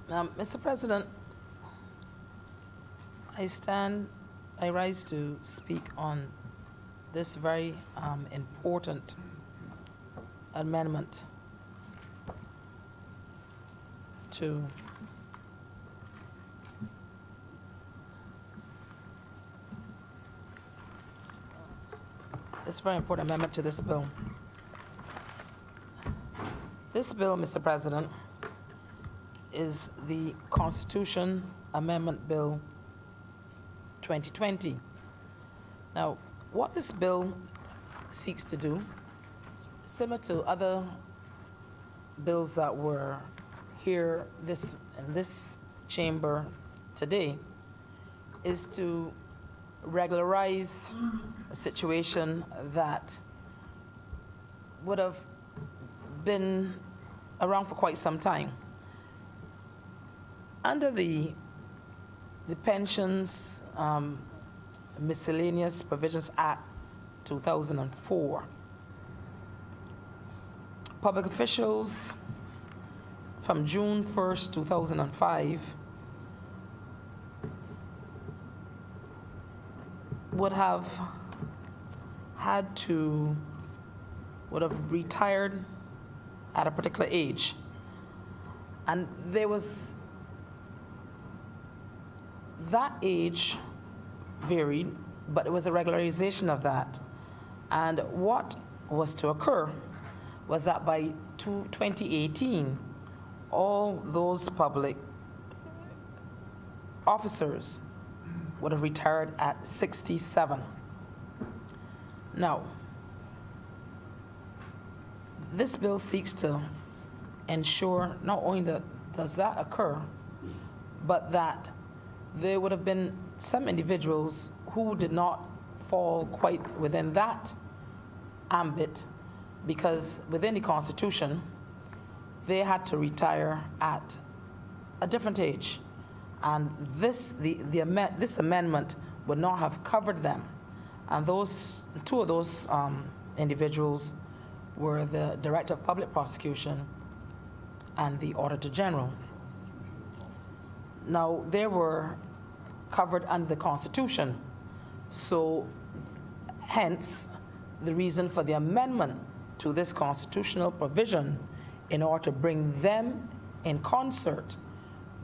Mr. President, I rise to speak on this very important amendment to this very important amendment to this bill. This bill, Mr. President, is the Constitution Amendment Bill 2020. Now, what this bill seeks to do, similar to other bills that were here in this chamber today, is to regularize a situation that would have been around for quite some time. Under the Pensions Miscellaneous Provisions Act 2004, public officials from June 1st, 2005 would have retired at a particular age. And there was, that age varied, but it was a regularization of that. And what was to occur was that by 2018, all those public officers would have retired at 67. Now, this bill seeks to ensure not only that does that occur, but that there would have been some individuals who did not fall quite within that ambit, because within the Constitution, they had to retire at a different age. And this amendment would not have covered them. And two of those individuals were the Director of Public Prosecution and the Auditor General. Now, they were covered under the Constitution, so hence the reason for the amendment to this constitutional provision in order to bring them in concert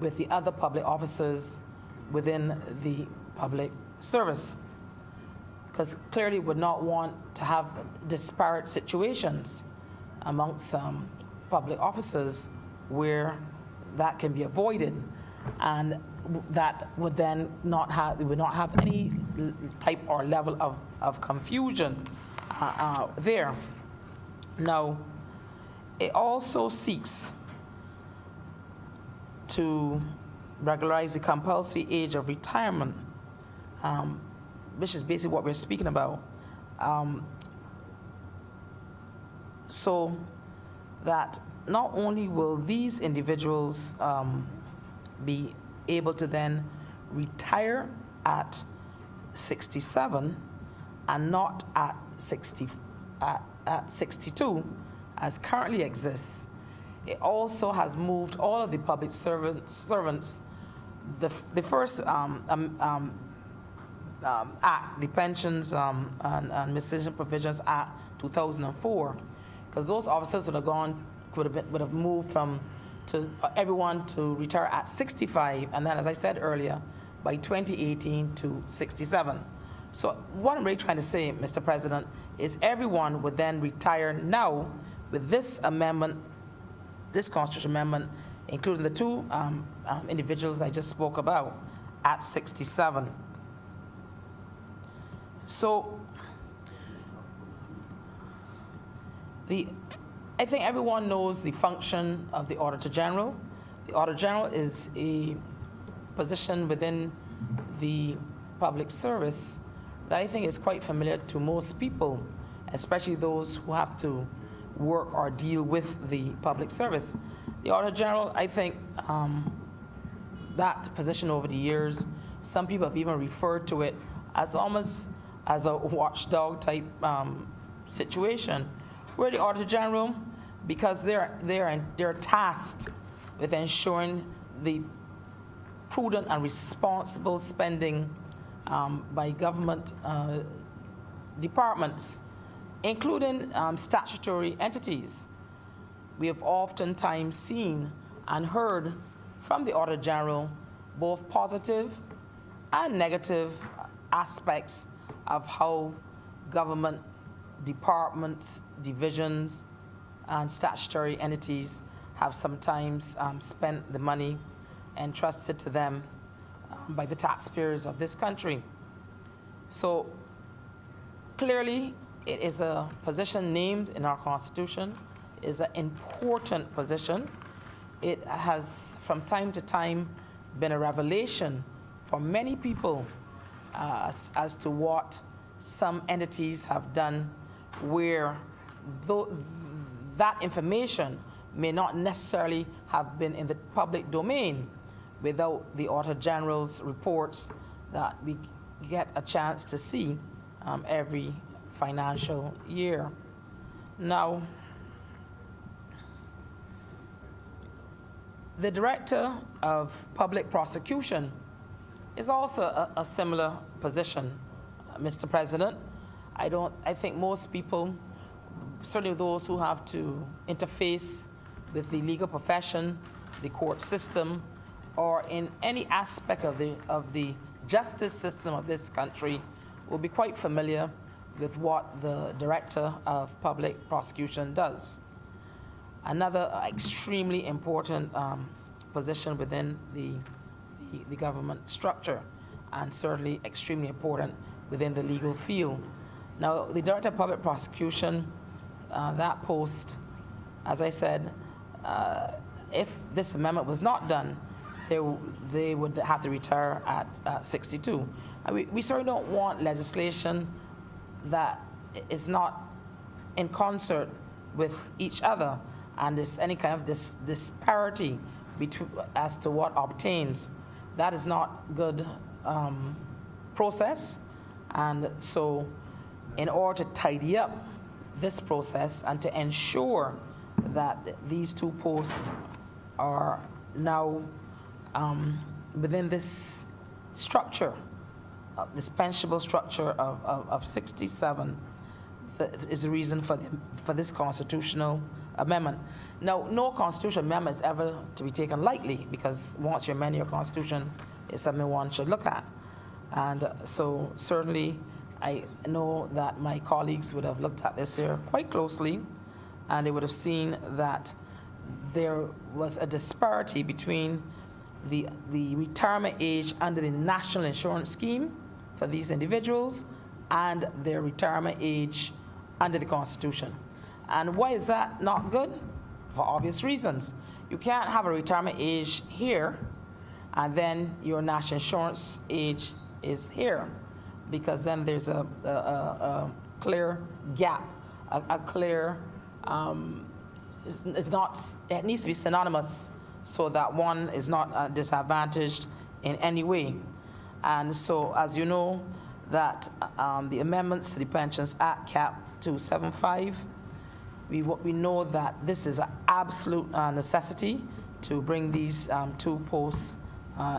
with the other public officers within the public service. Because clearly would not want to have disparate situations amongst public officers where that can be avoided, and that would then not have any type or level of confusion there. Now, it also seeks to regularize the compulsory age of retirement, which is basically what we're speaking about, so that not only will these individuals be able to then retire at 67 and not at 62 as currently exists. It also has moved all of the public servants, the first act, the Pensions and Miscellaneous Provisions Act 2004, because those officers would have moved to everyone to retire at 65, and then, as I said earlier, by 2018 to 67. So what I'm really trying to say, Mr. President, is everyone would then retire now with this amendment, this constitutional amendment, including the two individuals I just spoke about, at 67. So I think everyone knows the function of the Auditor General. The Auditor General is a position within the public service that I think is quite familiar to most people, especially those who have to work or deal with the public service. The Auditor General, I think that position over the years, some people have even referred to it as almost as a watchdog type situation, where the Auditor General, because they're tasked with ensuring the prudent and responsible spending by government departments, including statutory entities. We have oftentimes seen and heard from the Auditor General both positive and negative aspects of how government departments, divisions, and statutory entities have sometimes spent the money entrusted to them by the taxpayers of this country. So clearly, it is a position named in our Constitution. It is an important position. It has, from time to time, been a revelation for many people as to what some entities have done, where that information may not necessarily have been in the public domain without the Auditor General's reports that we get a chance to see every financial year. Now, the Director of Public Prosecution is also a similar position, Mr. President. I think most people, certainly those who have to interface with the legal profession, the court system, or in any aspect of the justice system of this country, will be quite familiar with what the Director of Public Prosecution does. Another extremely important position within the government structure, and certainly extremely important within the legal field. Now, the Director of Public Prosecution, that post, as I said, if this amendment was not done, they would have to retire at 62. And we certainly don't want legislation that is not in concert with each other, and there's any kind of disparity as to what obtains. That is not good process. And so in order to tidy up this process and to ensure that these two posts are now within this structure, this pensionable structure of 67, that is the reason for this constitutional amendment. Now, no constitutional amendment is ever to be taken lightly, because once you amend your constitution, it's something one should look at. And so certainly I know that my colleagues would have looked at this here quite closely, and they would have seen that there was a disparity between the retirement age under the National Insurance Scheme for these individuals and their retirement age under the Constitution. And why is that not good? For obvious reasons. You can't have a retirement age here and then your national insurance age is here, because then there's a clear gap, a clear, it needs to be synonymous so that one is not disadvantaged in any way. And so, as you know, that the amendments to the Pensions Act, Cap 275, we know that this is an absolute necessity to bring these two posts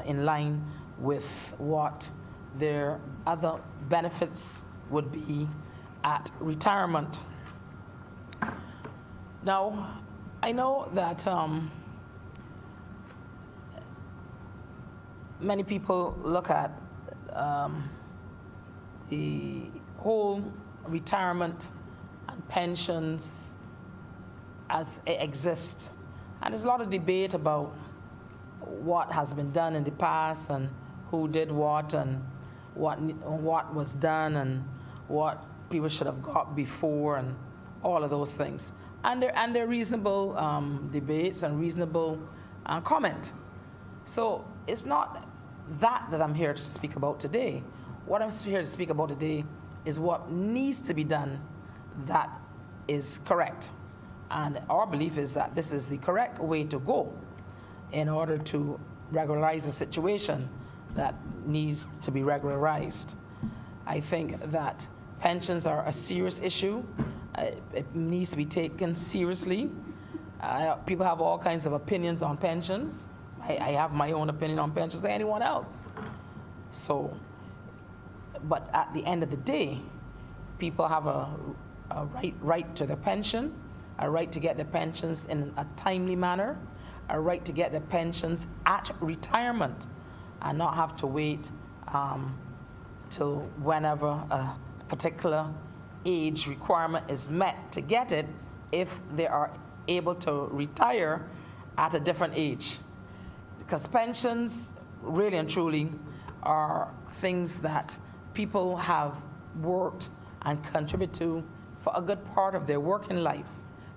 in line with what their other benefits would be at retirement. Now, I know that many people look at the whole retirement and pensions as it exists. And there's a lot of debate about what has been done in the past and who did what and what was done and what people should have got before and all of those things. And they're reasonable debates and reasonable comment. So it's not that I'm here to speak about today. What I'm here to speak about today is what needs to be done that is correct. And our belief is that this is the correct way to go in order to regularize a situation that needs to be regularized. I think that pensions are a serious issue. It needs to be taken seriously. People have all kinds of opinions on pensions. I have my own opinion on pensions than anyone else. So, but at the end of the day, people have a right to their pension, a right to get their pensions in a timely manner, a right to get their pensions at retirement, and not have to wait till whenever a particular age requirement is met to get it, if they are able to retire at a different age. Because pensions, really and truly, are things that people have worked and contribute to for a good part of their working life,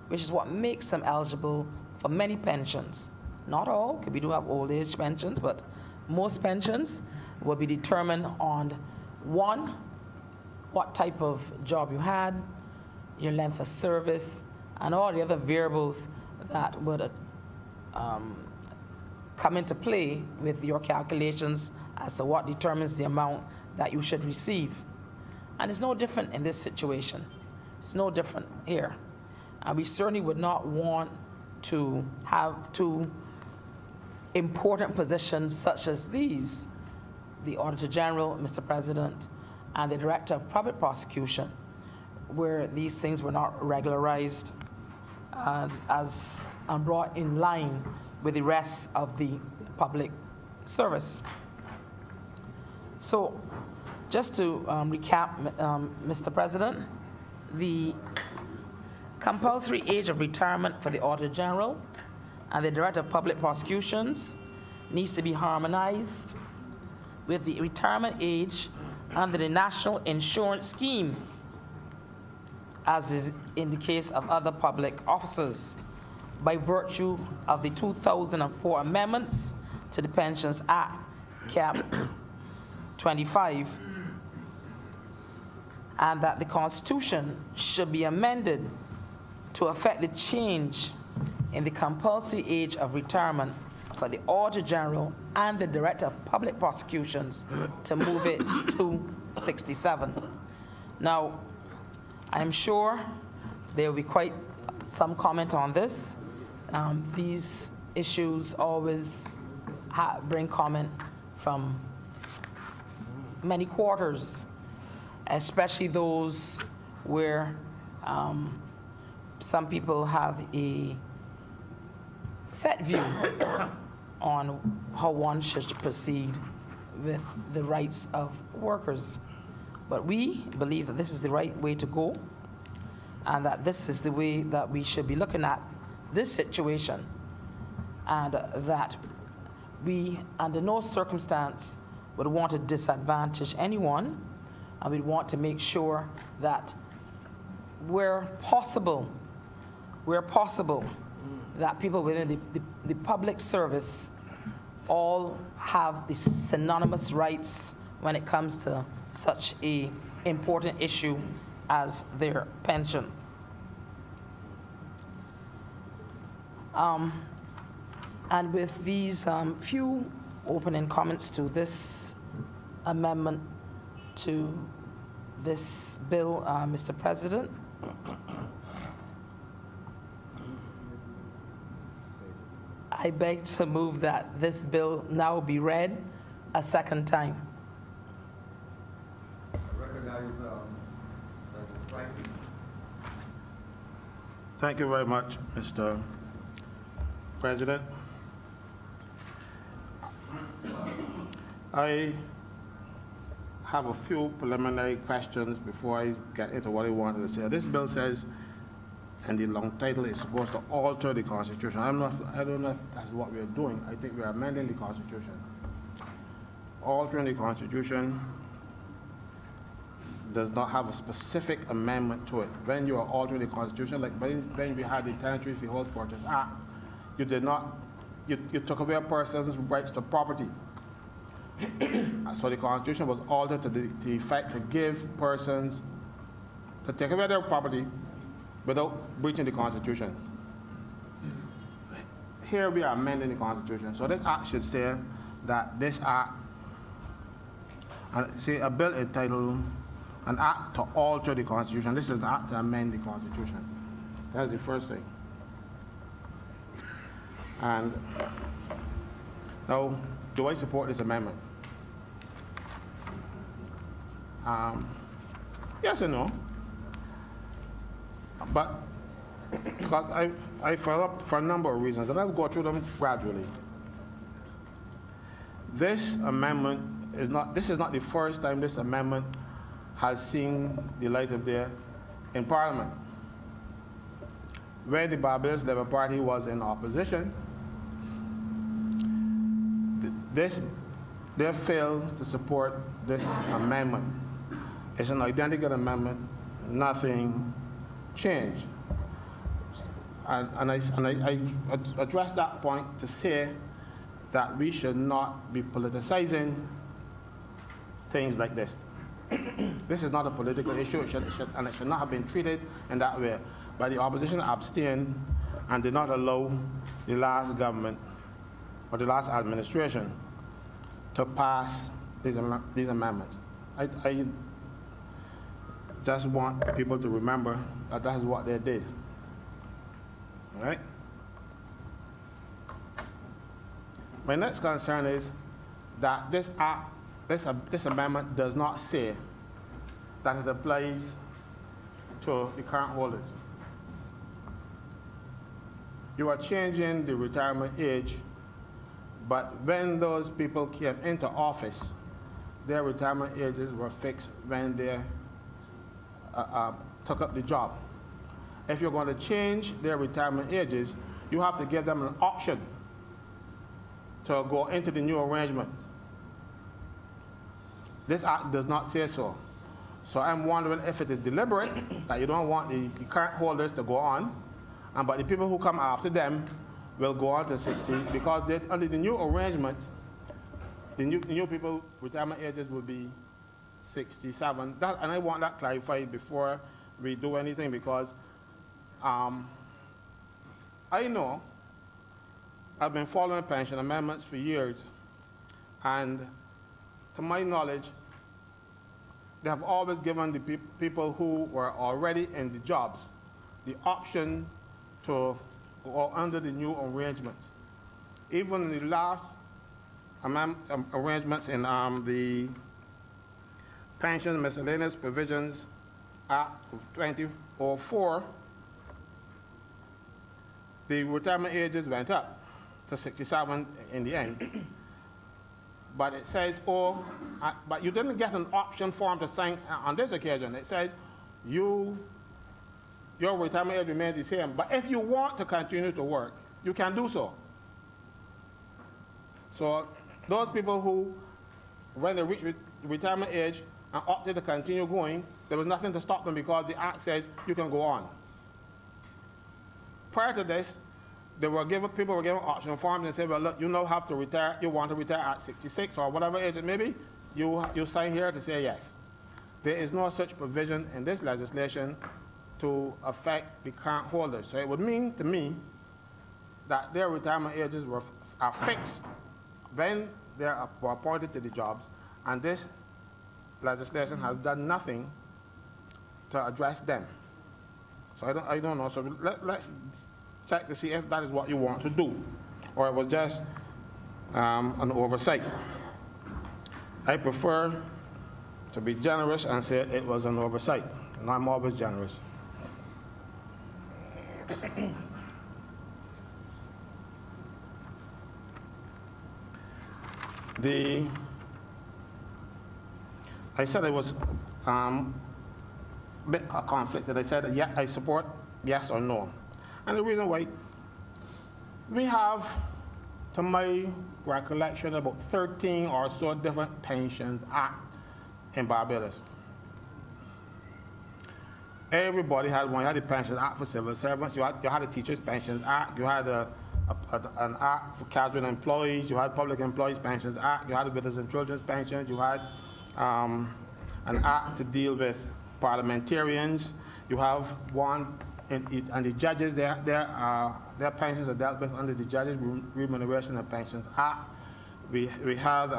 which is what makes them eligible for many pensions. Not all, because we do have old age pensions, but most pensions will be determined on, one, what type of job you had, your length of service, and all the other variables that would come into play with your calculations as to what determines the amount that you should receive. And it's no different in this situation. It's no different here. And we certainly would not want to have two important positions such as these, the Auditor General, Mr. President, and the Director of Public Prosecution, where these things were not regularized as brought in line with the rest of the public service. So, just to recap, Mr. President, the compulsory age of retirement for the Auditor General and the Director of Public Prosecutions needs to be harmonized with the retirement age under the National Insurance Scheme, as is in the case of other public officers, by virtue of the 2004 amendments to the Pensions Act, Cap 25, and that the Constitution should be amended to effect the change in the compulsory age of retirement for the Auditor General and the Director of Public Prosecutions to move it to 67. Now, I'm sure there will be quite some comment on this. These issues always bring comment from many quarters, especially those where some people have a set view on how one should proceed with the rights of workers. But we believe that this is the right way to go, and that this is the way that we should be looking at this situation, and that we, under no circumstance, would want to disadvantage anyone, and we want to make sure that where possible, that people within the public service all have the synonymous rights when it comes to such a important issue as their pension. And with these few opening comments to this amendment to this bill, Mr. President, I beg to move that this bill now be read a second time. I recognize President Franklin. Thank you very much, Mr. President. I have a few preliminary questions before I get into what I wanted to say. This bill says, and the long title is supposed to alter the Constitution. I don't know if that's what we're doing. I think we're amending the Constitution. Altering the Constitution does not have a specific amendment to it. When you are altering the Constitution, like when we had the Tenantry Freehold Purchase Act, you did not, you took away a person's rights to property. So the Constitution was altered to the effect to give persons, to take away their property without breaching the Constitution. Here we are amending the Constitution. So this act should say that this act, say a bill entitled an act to alter the Constitution. This is the act to amend the Constitution. That's the first thing. And Now, do I support this amendment? Yes and no. But because I fell up for a number of reasons, and I'll go through them gradually. This amendment this is not the first time this amendment has seen the light of day in Parliament. When the Barbados Labour Party was in opposition, they failed to support this amendment. It's an identical amendment, nothing changed. And I addressed that point to say that we should not be politicizing things like this. This is not a political issue, it should not have been treated in that way. But the opposition abstained and did not allow the last government or the last administration to pass these amendments. I just want people to remember that that is what they did. All right? My next concern is that this amendment does not say that it applies to the current holders. You are changing the retirement age, but when those people came into office, their retirement ages were fixed when they took up the job. If you're going to change their retirement ages, you have to give them an option to go into the new arrangement. This act does not say so. So I'm wondering if it is deliberate that you don't want the current holders to go on, but the people who come after them will go on to 60 because under the new arrangement, the new people retirement ages will be 67. And I want that clarified before we do anything because I know I've been following pension amendments for years, and to my knowledge, they have always given the people who were already in the jobs the option to go under the new arrangements. Even in the last arrangements in the Pension Miscellaneous Provisions Act of 2004, the retirement ages went up to 67 in the end. But it says, but you didn't get an option form to sign on this occasion. It says your retirement age remains the same, but if you want to continue to work, you can do so. So those people who, when they reach retirement age and opted to continue going, there was nothing to stop them because the act says you can go on. Prior to this, people were given option forms and said, well, look, you now have to retire, you want to retire at 66 or whatever age it may be, you sign here to say yes. There is no such provision in this legislation to affect the current holders. So it would mean to me that their retirement ages are fixed when they were appointed to the jobs, and this legislation has done nothing to address them. So I don't know. So let's check to see if that is what you want to do, or it was just an oversight. I prefer to be generous and say it was an oversight, and I'm always generous. I said I was a bit conflicted. I said, yeah, I support yes or no. And the reason why, we have, to my recollection, about 13 or so different pensions act in Barbados. Everybody had one. You had the Pensions Act for civil servants, you had the Teachers' Pensions Act, you had an act for casual employees, you had Public Employees Pensions Act, you had the Widows and Children's Pensions, you had an act to deal with parliamentarians, you have one, and the judges, their pensions are dealt with under the Judges' Remuneration and Pensions Act. We have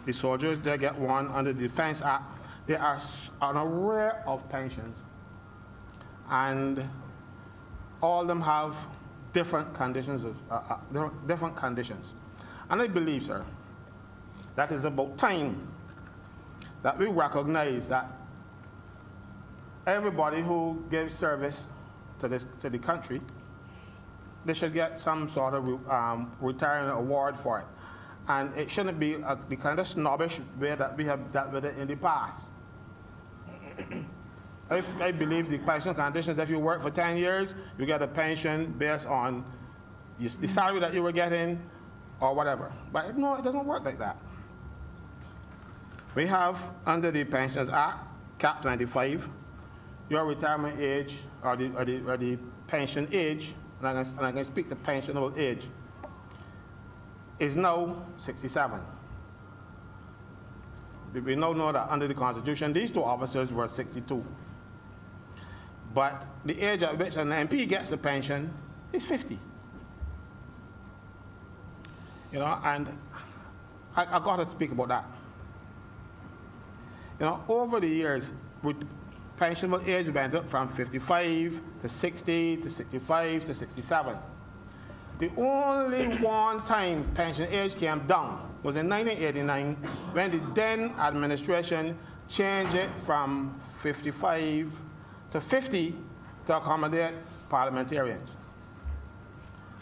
the soldiers, they get one under the Defense Act. There are an array of pensions, and all of them have different conditions. And I believe, sir, that is about time that we recognize that everybody who gives service to the country, they should get some sort of retirement award for it. And it shouldn't be the kind of snobbish way that we have dealt with it in the past. I believe the pension conditions, if you work for 10 years, you get a pension based on the salary that you were getting or whatever. But no, it doesn't work like that. We have, under the Pensions Act, Cap 95, your retirement age or the pension age, and I can speak to pensionable age, is now 67. We now know that under the Constitution, these two officers were 62. But the age at which an MP gets a pension is 50. You know, and I got to speak about that. You know, over the years, pensionable age went up from 55 to 60 to 65 to 67. The only one time pension age came down was in 1989 when the then administration changed it from 55 to 50 to accommodate parliamentarians.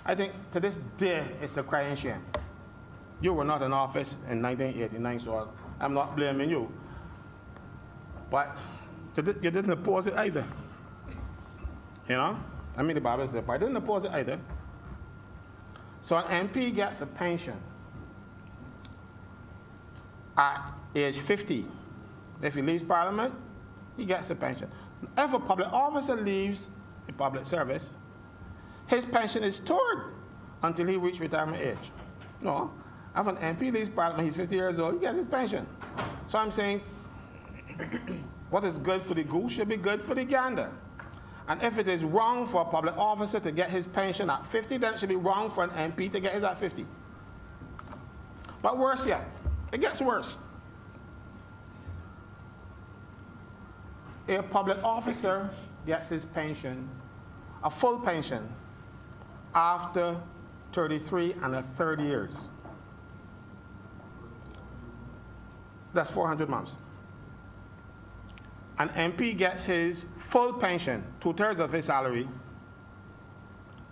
I think to this day it's a crying shame. You were not in office in 1989, so I'm not blaming you. But you didn't oppose it either. You know? I mean, the Bible says, but I didn't oppose it either. So an MP gets a pension at age 50. If he leaves Parliament, he gets a pension. If a public officer leaves the public service, his pension is stored until he reaches retirement age. No, if an MP leaves Parliament, he's 50 years old, he gets his pension. So I'm saying, what is good for the goose should be good for the gander. And if it is wrong for a public officer to get his pension at 50, then it should be wrong for an MP to get his at 50. But worse yet, it gets worse. A public officer gets his pension, a full pension, after 33 and a third years. That's 400 months. An MP gets his full pension, 2/3 of his salary,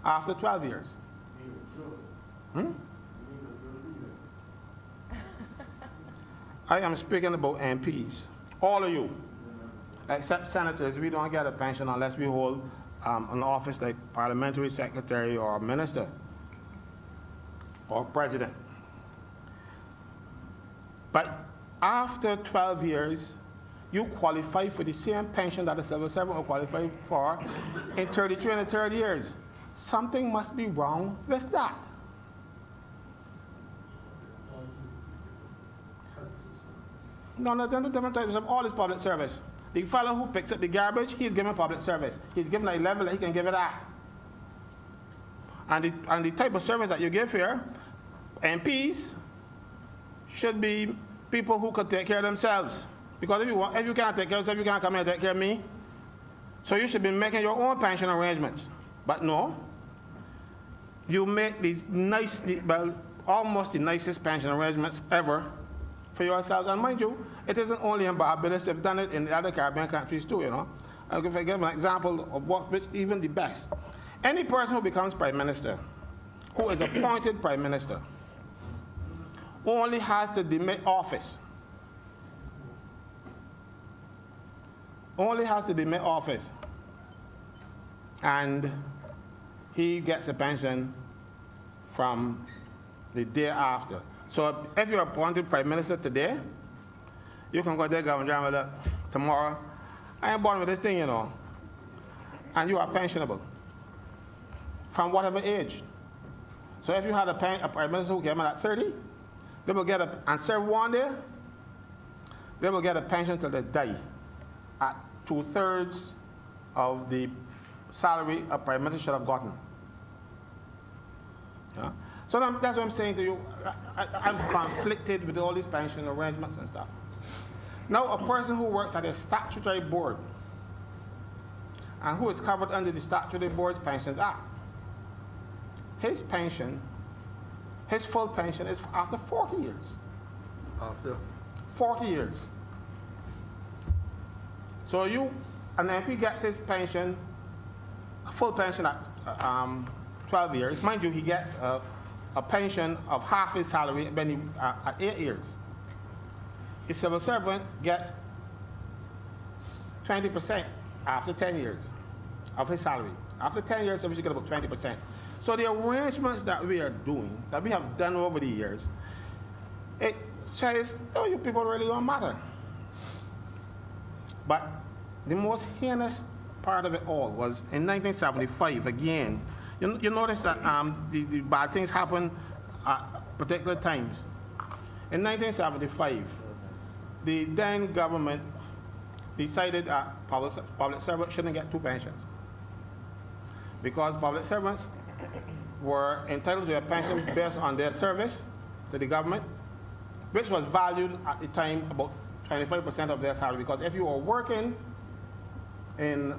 after 12 years. I am speaking about MPs. All of you, except senators, we don't get a pension unless we hold an office like parliamentary secretary or minister or president. But after 12 years, you qualify for the same pension that a civil servant will qualify for in 33 and a third years. Something must be wrong with that. No, there are different types of all this public service. The fellow who picks up the garbage, he's given public service. He's given a level that he can give it at. And the type of service that you give here, MPs should be people who could take care of themselves. Because if you can't take care of yourself, you can't come here and take care of me. So you should be making your own pension arrangements. But no, you make these nice, well, almost the nicest pension arrangements ever for yourselves. And mind you, it isn't only in Barbados, they've done it in the other Caribbean countries too, you know. I'll give an example of which even the best. Any person who becomes prime minister, who is appointed prime minister, only has to demit office. Only has to demit office. And he gets a pension from the day after. So if you're appointed prime minister today, you can go there, Governor tomorrow. I ain't born with this thing, you know. And you are pensionable from whatever age. So if you had a prime minister who came in at 30, they will get and serve 1 day, they will get a pension till they die at 2/3 of the salary a prime minister should have gotten. Yeah? So that's what I'm saying to you. I'm conflicted with all these pension arrangements and stuff. Now, a person who works at a statutory board and who is covered under the Statutory Board's Pensions Act, his pension, his full pension is after 40 years. After, 40 years. So an MP gets his pension, a full pension at 12 years. Mind you, he gets a pension of half his salary at 8 years. A civil servant gets 20% after 10 years of his salary. After 10 years, he get about 20%. So the arrangements that we are doing, that we have done over the years, it says, oh, you people really don't matter. But the most heinous part of it all was in 1975, again, you notice that the bad things happen at particular times. In 1975, the then government decided that public servants shouldn't get 2 pensions because public servants were entitled to a pension based on their service to the government, which was valued at the time about 25% of their salary. Because if you are working in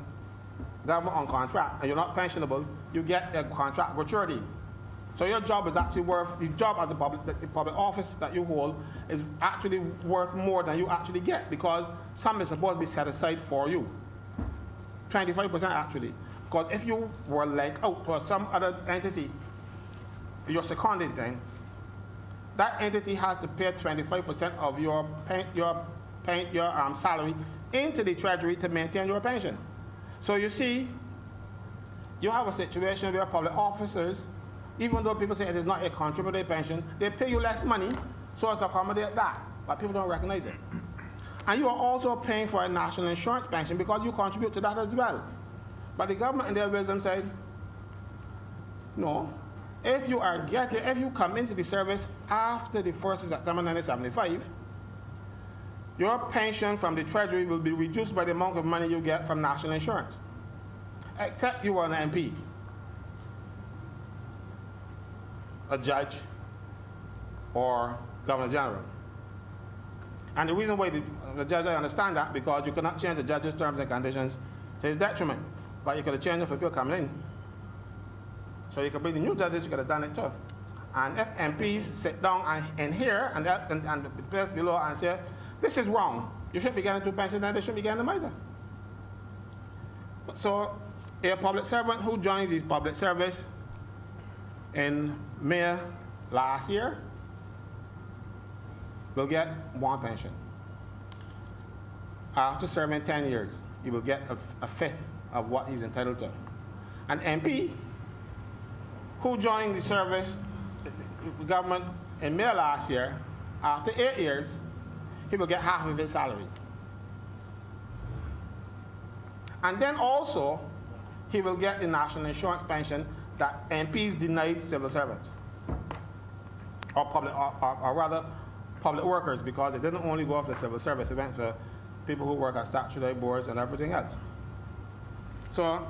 government on contract and you're not pensionable, you get a contract maturity. So your job is actually worth, the job as the public office that you hold is actually worth more than you actually get because some is supposed to be set aside for you. 25% actually. Because if you were lent out to some other entity, you're seconded then, that entity has to pay 25% of your salary into the treasury to maintain your pension. So you see, you have a situation where public officers, even though people say it is not a contributory pension, they pay you less money so as to accommodate that, but people don't recognize it. And you are also paying for a national insurance pension because you contribute to that as well. But the government in their wisdom said, no, if you come into the service after the 1st of September 1975, your pension from the treasury will be reduced by the amount of money you get from national insurance, except you are an MP, a judge, or governor general. And the reason why the judge, I understand that, because you cannot change the judge's terms and conditions to his detriment, but you could have changed it for people coming in. So you could bring the new judges, you could have done it too. And if MPs sit down and hear, and the place below and say, this is wrong, you shouldn't be getting 2 pensions, then they shouldn't be getting them either. So a public servant who joins his public service in May last year will get 1 pension. After serving 10 years, he will get a fifth of what he's entitled to. An MP who joined the service, the government in May last year, after 8 years, he will get half of his salary. And then also, he will get the national insurance pension that MPs denied civil servants, or rather public workers, because it didn't only go off the civil service, it went for people who work at statutory boards and everything else. So,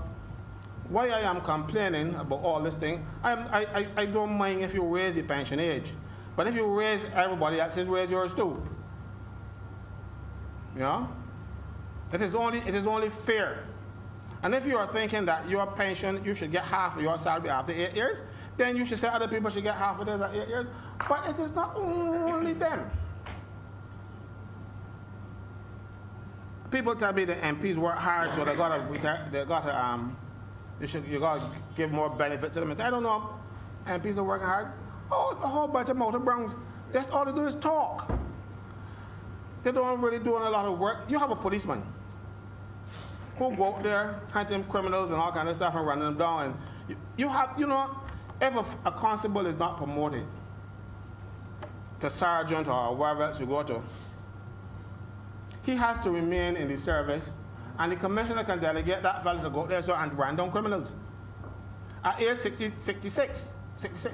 why I am complaining about all this thing, I don't mind if you raise the pension age, but if you raise everybody else's, raise yours too. You know? It is only fair. And if you are thinking that your pension, you should get half of your salary after 8 years, then you should say other people should get half of theirs at 8 years. But it is not only them. People tell me the MPs work hard, so you gotta give more benefits to them. I don't know. MPs are working hard. Oh, a whole bunch of motor browns. Just all they do is talk. They don't really do a lot of work. You have a policeman who go out there hunting criminals and all kind of stuff and running them down. And if a constable is not promoted to sergeant or wherever else you go to, he has to remain in the service, and the commissioner can delegate that fellow to go out there and run down criminals. At age 66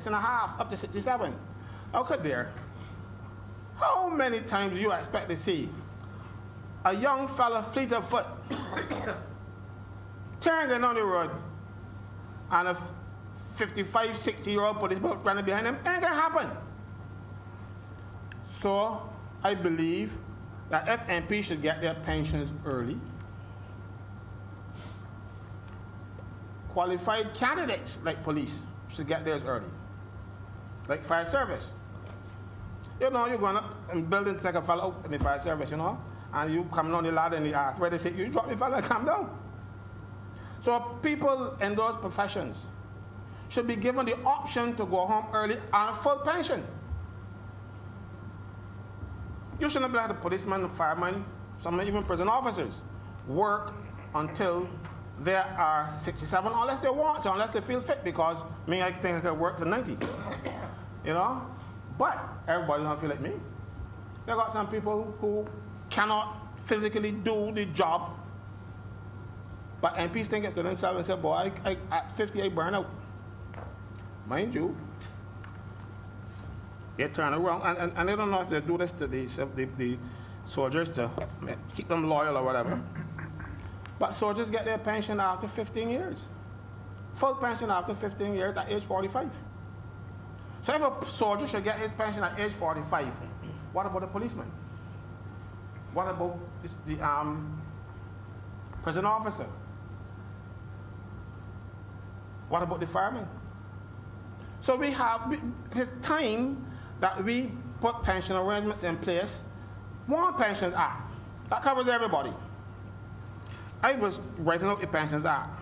and a half, up to 67. Okay, there. How many times do you expect to see a young fella fleet of foot tearing down the road and a 55, 60-year-old policeman running behind him? Ain't gonna happen. So I believe that if MPs should get their pensions early, qualified candidates like police should get theirs early. like fire service. You know, you're going up and building to take a fellow out in the fire service, you know, and you come down the ladder and the where they say, you drop the fellow and come down. So people in those professions should be given the option to go home early on full pension. You shouldn't be like the policemen, the firemen, some even prison officers, work until they are 67, unless they want to, unless they feel fit, because me, I think I could work to 90, you know? But everybody don't feel like me. They got some people who cannot physically do the job, but MPs think it to themselves and say, boy, I at 58 burn out. Mind you, they turn around, and they don't know if they do this to the soldiers to keep them loyal or whatever. But soldiers get their pension after 15 years. Full pension after 15 years at age 45. So if a soldier should get his pension at age 45, what about the policeman? What about the prison officer? What about the fireman? So it's time that we put pension arrangements in place. One Pensions Act, that covers everybody. I was writing out the Pensions Act.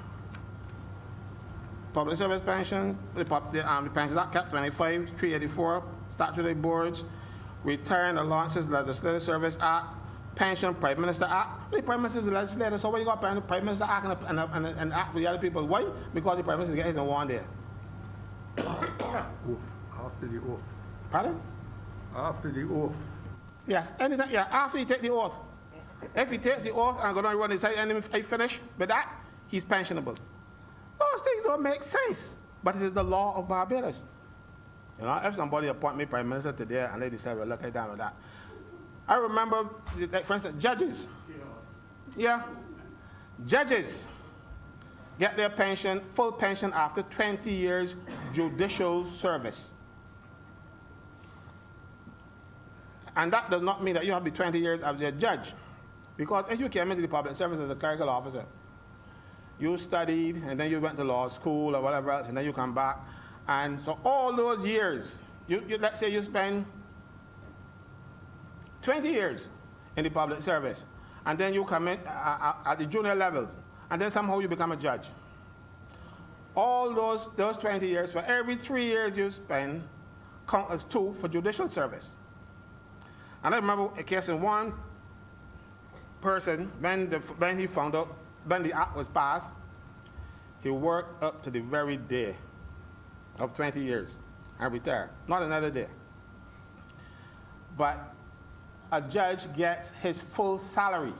Public Service Pension, the Pensions Act, Cap 25, 384, Statutory Boards, Retirement Allowances, Legislative Service Act, Pension Prime Minister Act. The Prime Minister is a legislator, so why you got a Prime Minister Act and act for the other people? Why? Because the Prime Minister gets his in one day. Oath, after the oath. Pardon? After the oath. Yes, anytime, yeah, after he take the oath. If he takes the oath and go down and run his side and he finish with that, he's pensionable. Those things don't make sense, but it is the law of Barbados. You know, if somebody appoint me Prime Minister today and they decide, well, look, I down with that. I remember, like, for instance, judges. Yeah. Judges get their pension, full pension after 20 years judicial service. And that does not mean that you have to be 20 years as a judge. Because if you came into the public service as a clerical officer, you studied, and then you went to law school or whatever else, and then you come back. And so all those years, let's say you spend 20 years in the public service, and then you come in at the junior levels, and then somehow you become a judge. All those 20 years, for every 3 years you spend, count as 2 for judicial service. And I remember a case in one person, when he found out, when the act was passed, he worked up to the very day of 20 years and retired. Not another day. But a judge gets his full salary.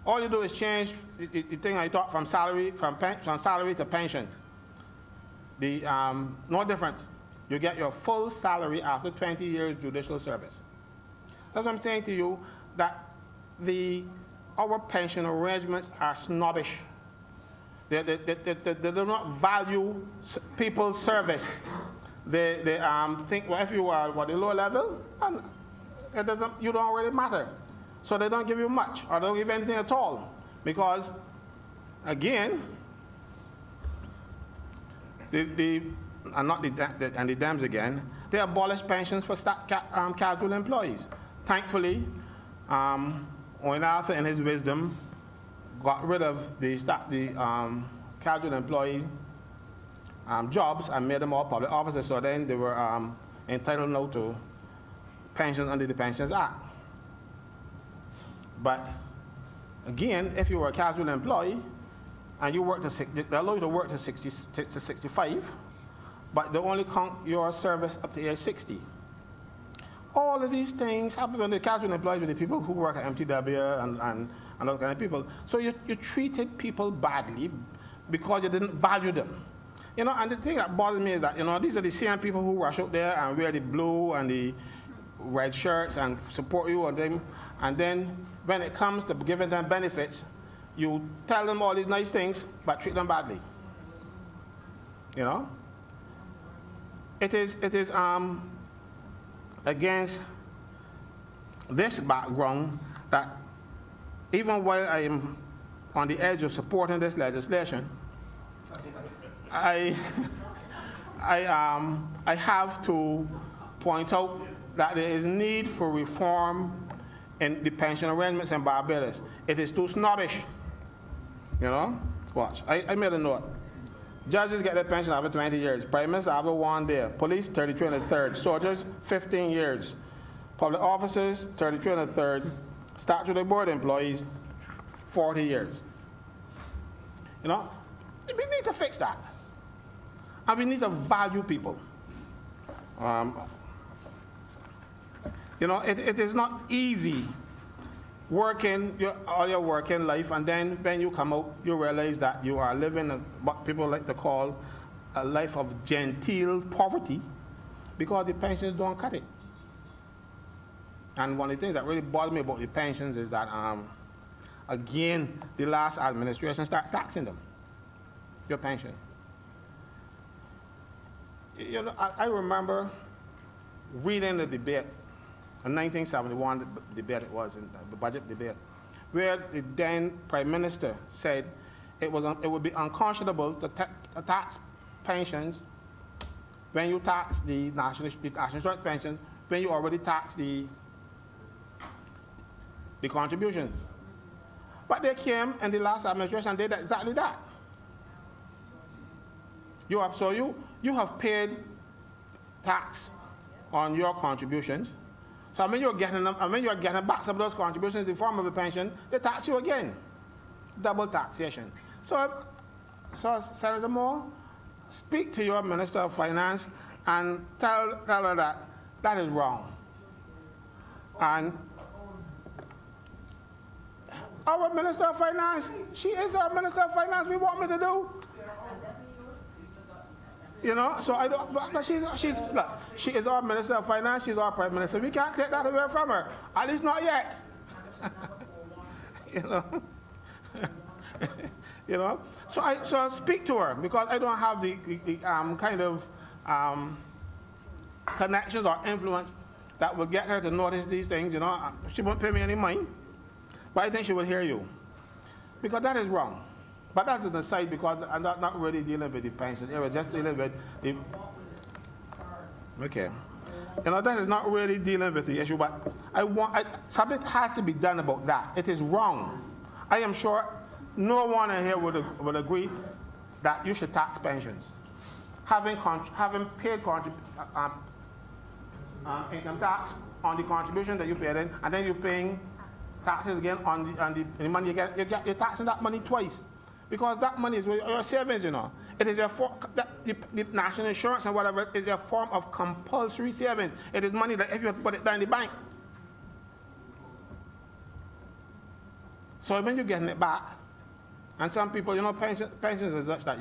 All you do is change the thing I taught from salary to pension. No difference. You get your full salary after 20 years judicial service. That's what I'm saying to you, that our pension arrangements are snobbish. They do not value people's service. They think, well, if you are the low level, and you don't really matter. So they don't give you much, or they don't give anything at all. Because, again, the dams again, they abolished pensions for casual employees. Thankfully, Owen Arthur, in his wisdom, got rid of the casual employee jobs and made them all public officers. So then they were entitled now to pensions under the Pensions Act. But again, if you were a casual employee and you work they allow you to work to 65, but they only count your service up to age 60. All of these things happen when the casual employees with the people who work at MTW and those kind of people. So you treated people badly because you didn't value them. You know, and the thing that bothers me is that, you know, these are the same people who rush out there and wear the blue and the red shirts and support you and then when it comes to giving them benefits, you tell them all these nice things, but treat them badly. You know? It is against this background that even while I am on the edge of supporting this legislation, I I have to point out that there is need for reform in the pension arrangements in Barbados. It is too snobbish. You know? Watch. I made a note. Judges get their pension after 20 years. Prime Minister after 1 day. Police, 33 and a third. Soldiers, 15 years. Public officers, 33 and a third. Statutory board employees, 40 years. You know? We need to fix that. And we need to value people. You know, it is not easy working all your working life, and then when you come out, you realize that you are living what people like to call a life of genteel poverty because the pensions don't cut it. And one of the things that really bothers me about the pensions is that, again, the last administration started taxing them, your pension. You know, I remember reading the debate, in 1971 the debate it was, in the budget debate, where the then Prime Minister said it would be unconscionable to tax pensions when you tax the national insurance pensions, when you already tax the contributions. But they came in the last administration and did exactly that. You have paid tax on your contributions. So when you're getting back some of those contributions in the form of a pension, they tax you again. Double taxation. So Senator Moore, speak to your Minister of Finance and tell her that that is wrong. And our Minister of Finance, she is our Minister of Finance. We want me to do. You know, so I don't, but she is our Minister of Finance, she's our Prime Minister. We can't take that away from her, at least not yet. You know? You know? So I speak to her, because I don't have the kind of connections or influence that will get her to notice these things, you know. She won't pay me any money, but I think she will hear you, because that is wrong. But that's an aside, because I'm not really dealing with the pension. We're just dealing with the... Okay. You know, that is not really dealing with the issue, but something has to be done about that. It is wrong. I am sure no one in here would agree that you should tax pensions. Having paid income tax on the contribution that you paid in, and then you're paying taxes again on the money you get, you're taxing that money twice. Because that money is your savings, you know. It is the national insurance and whatever is a form of compulsory savings. It is money that if you put it down in the bank. So when you're getting it back, and some people, you know, pensions is such that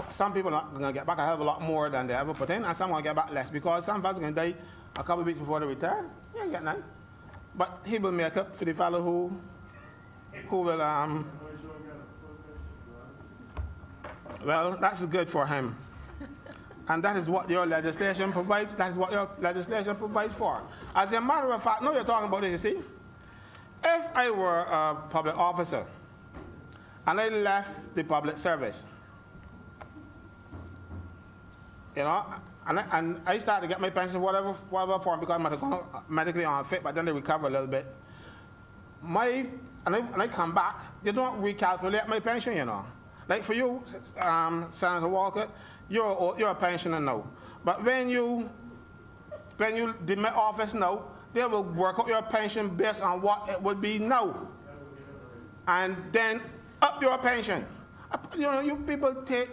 some people are going to get back a hell of a lot more than they ever put in, and some will get back less, because some folks are going to die a couple of weeks before they retire. You ain't get none. But he will make up for the fellow who will, well, that's good for him. And that is what your legislation provides. That's what your legislation provides for. As a matter of fact, no, you're talking about it, you see. If I were a public officer and I left the public service, you know, and I started to get my pension, whatever form, because I'm medically unfit, but then they recover a little bit. And I come back, they don't recalculate my pension, you know. Like for you, Senator Walker, you're a pensioner now. But when you demit office now, they will work out your pension based on what it would be now. And then up your pension. You know, you people take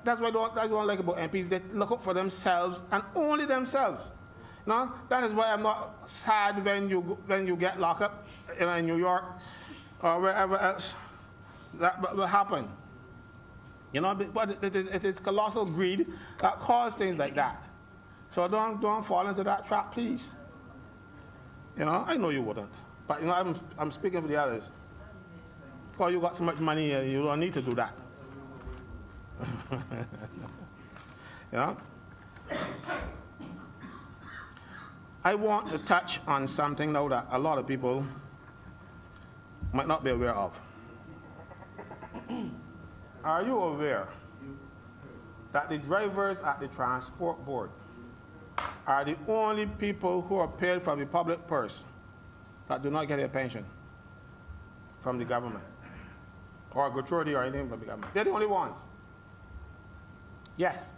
that's what I don't like about MPs. They look out for themselves and only themselves. No, that is why I'm not sad when you get locked up in New York or wherever else that will happen. You know, but it is colossal greed that causes things like that. So don't fall into that trap, please. You know, I know you wouldn't, but you know, I'm speaking for the others. Because you got so much money, you don't need to do that. You know. I want to touch on something now that a lot of people might not be aware of. are you aware that the drivers at the transport board are the only people who are paid from the public purse that do not get a pension from the government or a gratuity or anything from the government? They're the only ones. Yes.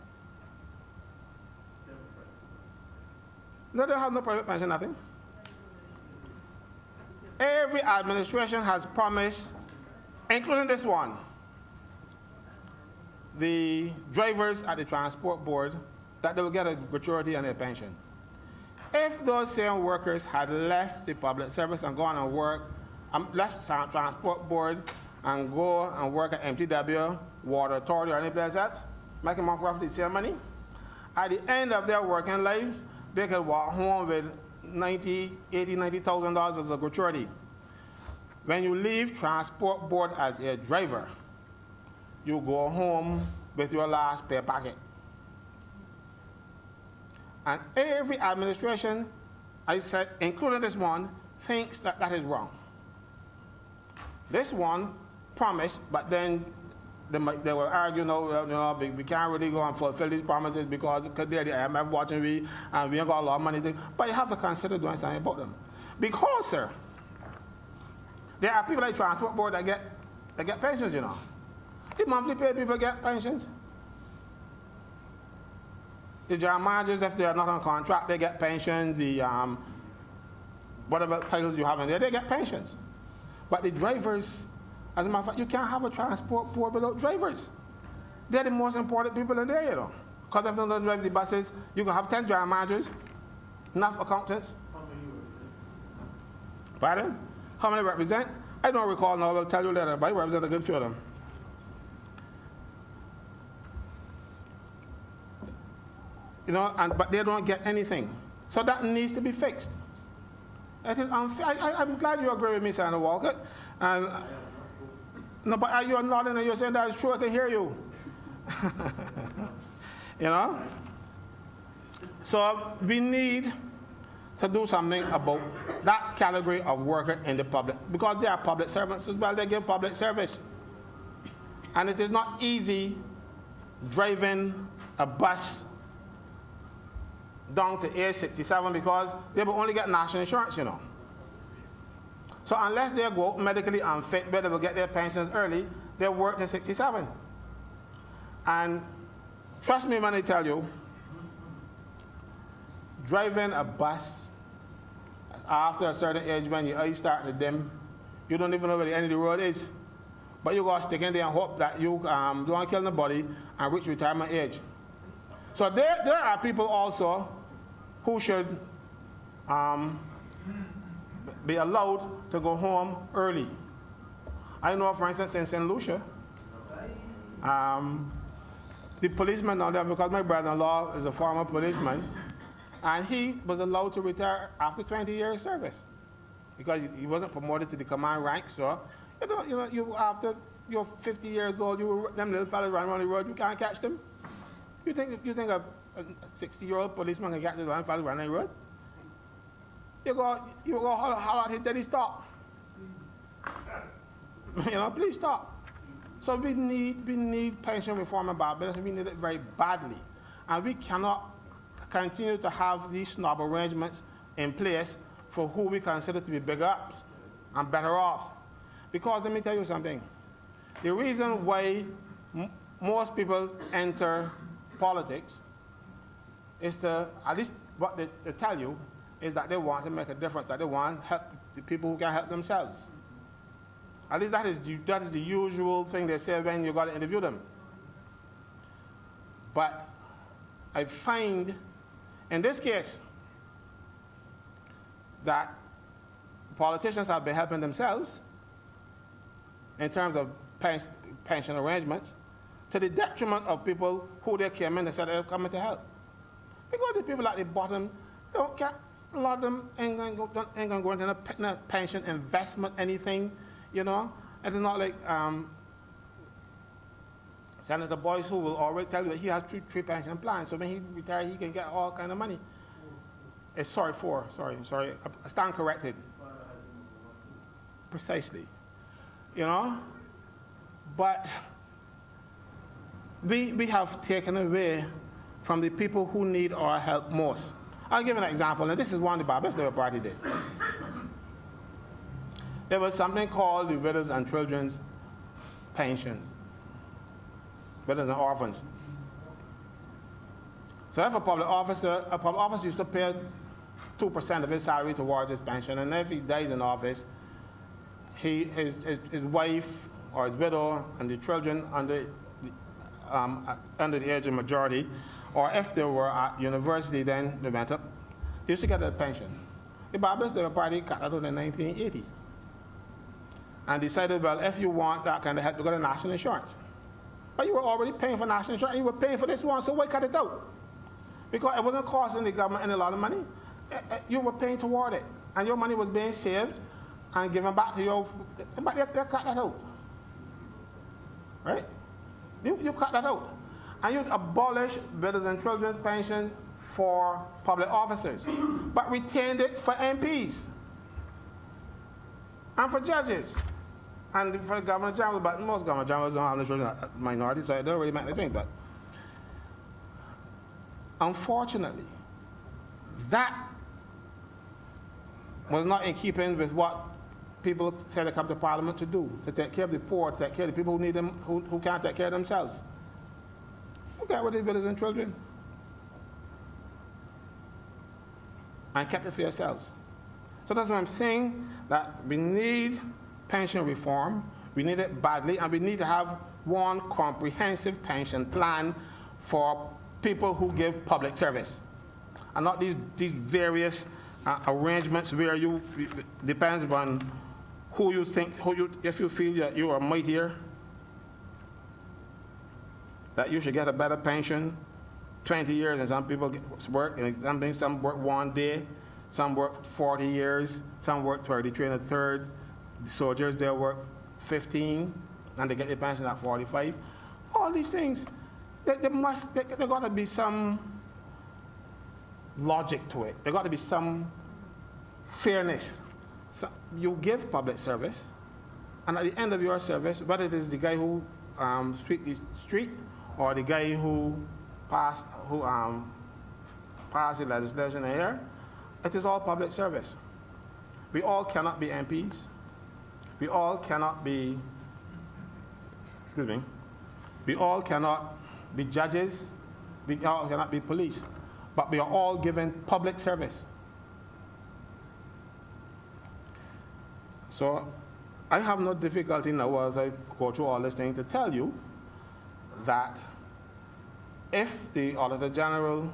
No, they have no private pension, nothing. Every administration has promised, including this one, the drivers at the transport board, that they will get a gratuity and a pension. If those same workers had left the public service and gone and work, left transport board and go and work at MTW, Water Authority, or any place else, making more roughly the same money, at the end of their working lives, they could walk home with $90,000 as a gratuity. When you leave transport board as a driver, you go home with your last pay packet. And every administration, I said, including this one, thinks that that is wrong. This one promised, but then they will argue, no, we can't really go and fulfill these promises because they're the IMF watching we, and we ain't got a lot of money. But you have to consider doing something about them. Because, sir, there are people like transport board that get pensions, you know. The monthly paid people get pensions. The general managers, if they are not on contract, they get pensions. The whatever titles you have in there, they get pensions. But the drivers, as a matter of fact, you can't have a transport board without drivers. They're the most important people in there, you know. Because if they don't drive the buses, you can have 10 general managers, enough accountants. Pardon? How many represent? I don't recall now, I'll tell you later, but I represent a good few of them. You know, but they don't get anything. So that needs to be fixed. It is unfair. I'm glad you agree with me, Senator Walker. And, no, but you're nodding and you're saying that is true, I can hear you. You know? So we need to do something about that category of worker in the public, because they are public servants as well, they give public service. And it is not easy driving a bus down to age 67 because they will only get national insurance, you know. So unless they go medically unfit, where they will get their pensions early, they work to 67. And trust me when I tell you, driving a bus after a certain age, when your eyes start to dim, you don't even know where the end of the road is. But you got to stick in there and hope that you don't kill nobody and reach retirement age. So there are people also who should be allowed to go home early. I know, for instance, in St. Lucia, the policeman down there, because my brother-in-law is a former policeman, and he was allowed to retire after 20 years service because he wasn't promoted to the command rank. So, you after you're 50 years old, them little fellas running around the road, you can't catch them. You think a 60-year-old policeman can catch the one fellas running the road? You go holler at him, then he stop. Please stop. So we need pension reform in Barbados, and we need it very badly. And we cannot continue to have these snob arrangements in place for who we consider to be bigger ups and better offs. Because let me tell you something. The reason why most people enter politics is to, at least what they tell you, is that they want to make a difference, that they want to help the people who can help themselves. At least that is the usual thing they say when you got to interview them. But I find, in this case, that politicians have been helping themselves in terms of pension arrangements to the detriment of people who they came in and said they're coming to help. Because the people at the bottom don't get, a lot of them ain't going to go into a pension investment, anything, you know. And it's not like Senator Boyce, who will already tell you that he has three pension plans, so when he retires, he can get all kind of money. Sorry, I stand corrected. Precisely. You know? But we have taken away from the people who need our help most. I'll give an example, and this is one the Barbados Labour Party did. There was something called the Widows and Children's Pension, widows and orphans. So if a public officer used to pay 2% of his salary towards his pension, and if he dies in office, his wife or his widow and the children under the age of majority, or if they were at university, then they went up, they used to get a pension. The Barbados Labour Party cut that out in 1980 and decided, well, if you want that kind of help, you go to national insurance. But you were already paying for national insurance, and you were paying for this one, so why cut it out? Because it wasn't costing the government any lot of money. You were paying toward it, and your money was being saved and given back to your, but they cut that out. Right? You cut that out. And you abolish widows and children's pension for public officers, but retained it for MPs and for judges and for governor general, but most governor generals don't have children minority, so it don't really make anything. But unfortunately, that was not in keeping with what people say they come to Parliament to do, to take care of the poor, to take care of the people who need them, who can't take care of themselves. You got rid of the widows and children and kept it for yourselves. So that's what I'm saying, that we need pension reform, we need it badly, and we need to have one comprehensive pension plan for people who give public service, and not these various arrangements where you, depends on who you think, if you feel that you are mightier, that you should get a better pension, 20 years, and some people work, and some work 1 day, some work 40 years, some work 33 and a third. The soldiers, they work 15, and they get their pension at 45. All these things, there got to be some logic to it. There got to be some fairness. So you give public service, and at the end of your service, whether it is the guy who sweep the street or the guy who passed the legislation here, it is all public service. We all cannot be MPs. We all cannot be, we all cannot be judges. We all cannot be police. But we are all given public service. So I have no difficulty now as I go through all this thing to tell you that if the Auditor General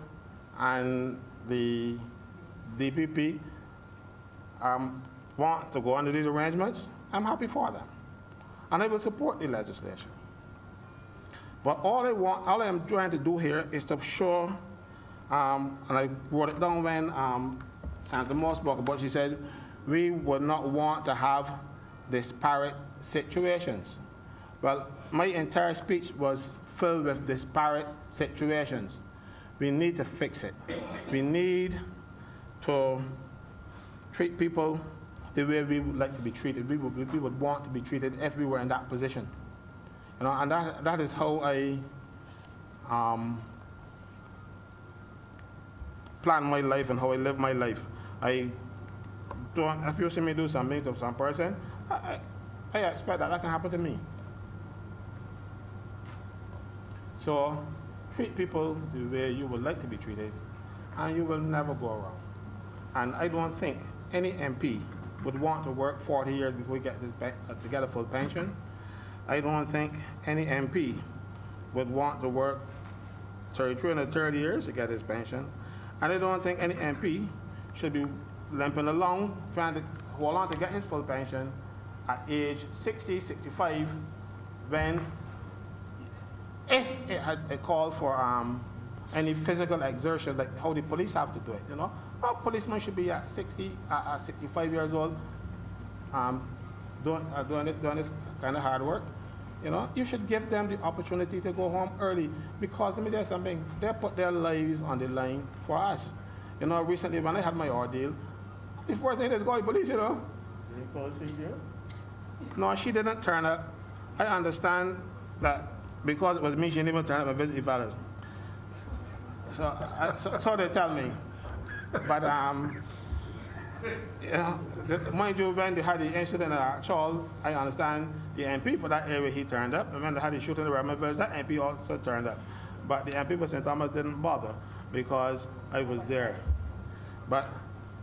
and the DPP want to go under these arrangements, I'm happy for them. And I will support the legislation. But all I am trying to do here is to show, and I wrote it down when Sandra Moore spoke about, she said, we would not want to have disparate situations. Well, my entire speech was filled with disparate situations. We need to fix it. We need to treat people the way we would like to be treated. We would want to be treated if we were in that position. You know, and that is how I plan my life and how I live my life. If you see me do something to some person, I expect that can happen to me. So treat people the way you would like to be treated, and you will never go wrong. And I don't think any MP would want to work 40 years before he gets to get a full pension. I don't think any MP would want to work 33 and 30 years to get his pension. And I don't think any MP should be limping along trying to hold on to get his full pension at age 60, 65, when if it called for any physical exertion, like how the police have to do it, you know. A policeman should be at 60, at 65 years old, doing this kind of hard work. You know, you should give them the opportunity to go home early, because let me tell you something, they put their lives on the line for us. You know, recently when I had my ordeal, the first thing is call the police, you know. Did you call the CJ? No, she didn't turn up. I understand that because it was me, she didn't even turn up and visit the fellas. So they tell me. But, you know, mind you, when they had the incident at Charles, I understand the MP for that area, he turned up. And when they had the shooting in the Redmond Village, that MP also turned up. But the MP for St. Thomas didn't bother because I was there. But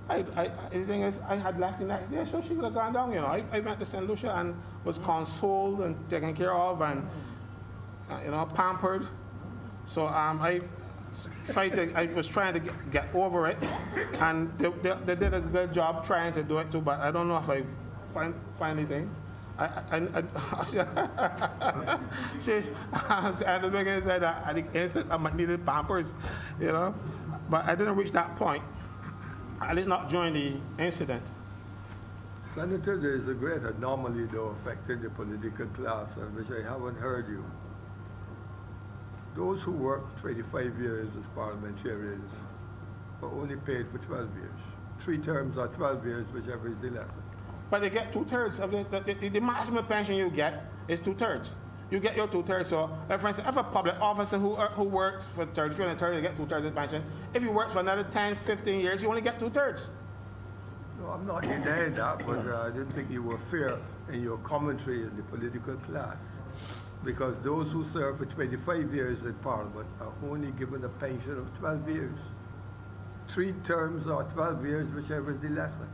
the thing is, I had left the next day, so she could have gone down, you know. I went to St. Lucia and was consoled and taken care of and, you know, pampered. So I was trying to get over it, and they did a good job trying to do it too, but I don't know if I find anything. She, at the beginning said that at the instance I might needed Pampers, you know, but I didn't reach that point, at least not during the incident. Senator, there is a great anomaly though affecting the political class, which I haven't heard you. Those who work 25 years as parliamentarians are only paid for 12 years. 3 terms or 12 years, whichever is the lesser. But they get 2/3 of the maximum pension you get is 2/3. You get your 2/3. So, like for instance, if a public officer who works for 33 and 30, they get 2/3 of the pension. If he works for another 10, 15 years, you only get 2/3. No, I'm not denying that, but I didn't think you were fair in your commentary in the political class. Because those who serve for 25 years in Parliament are only given a pension of 12 years. 3 terms or 12 years, whichever is the lesser.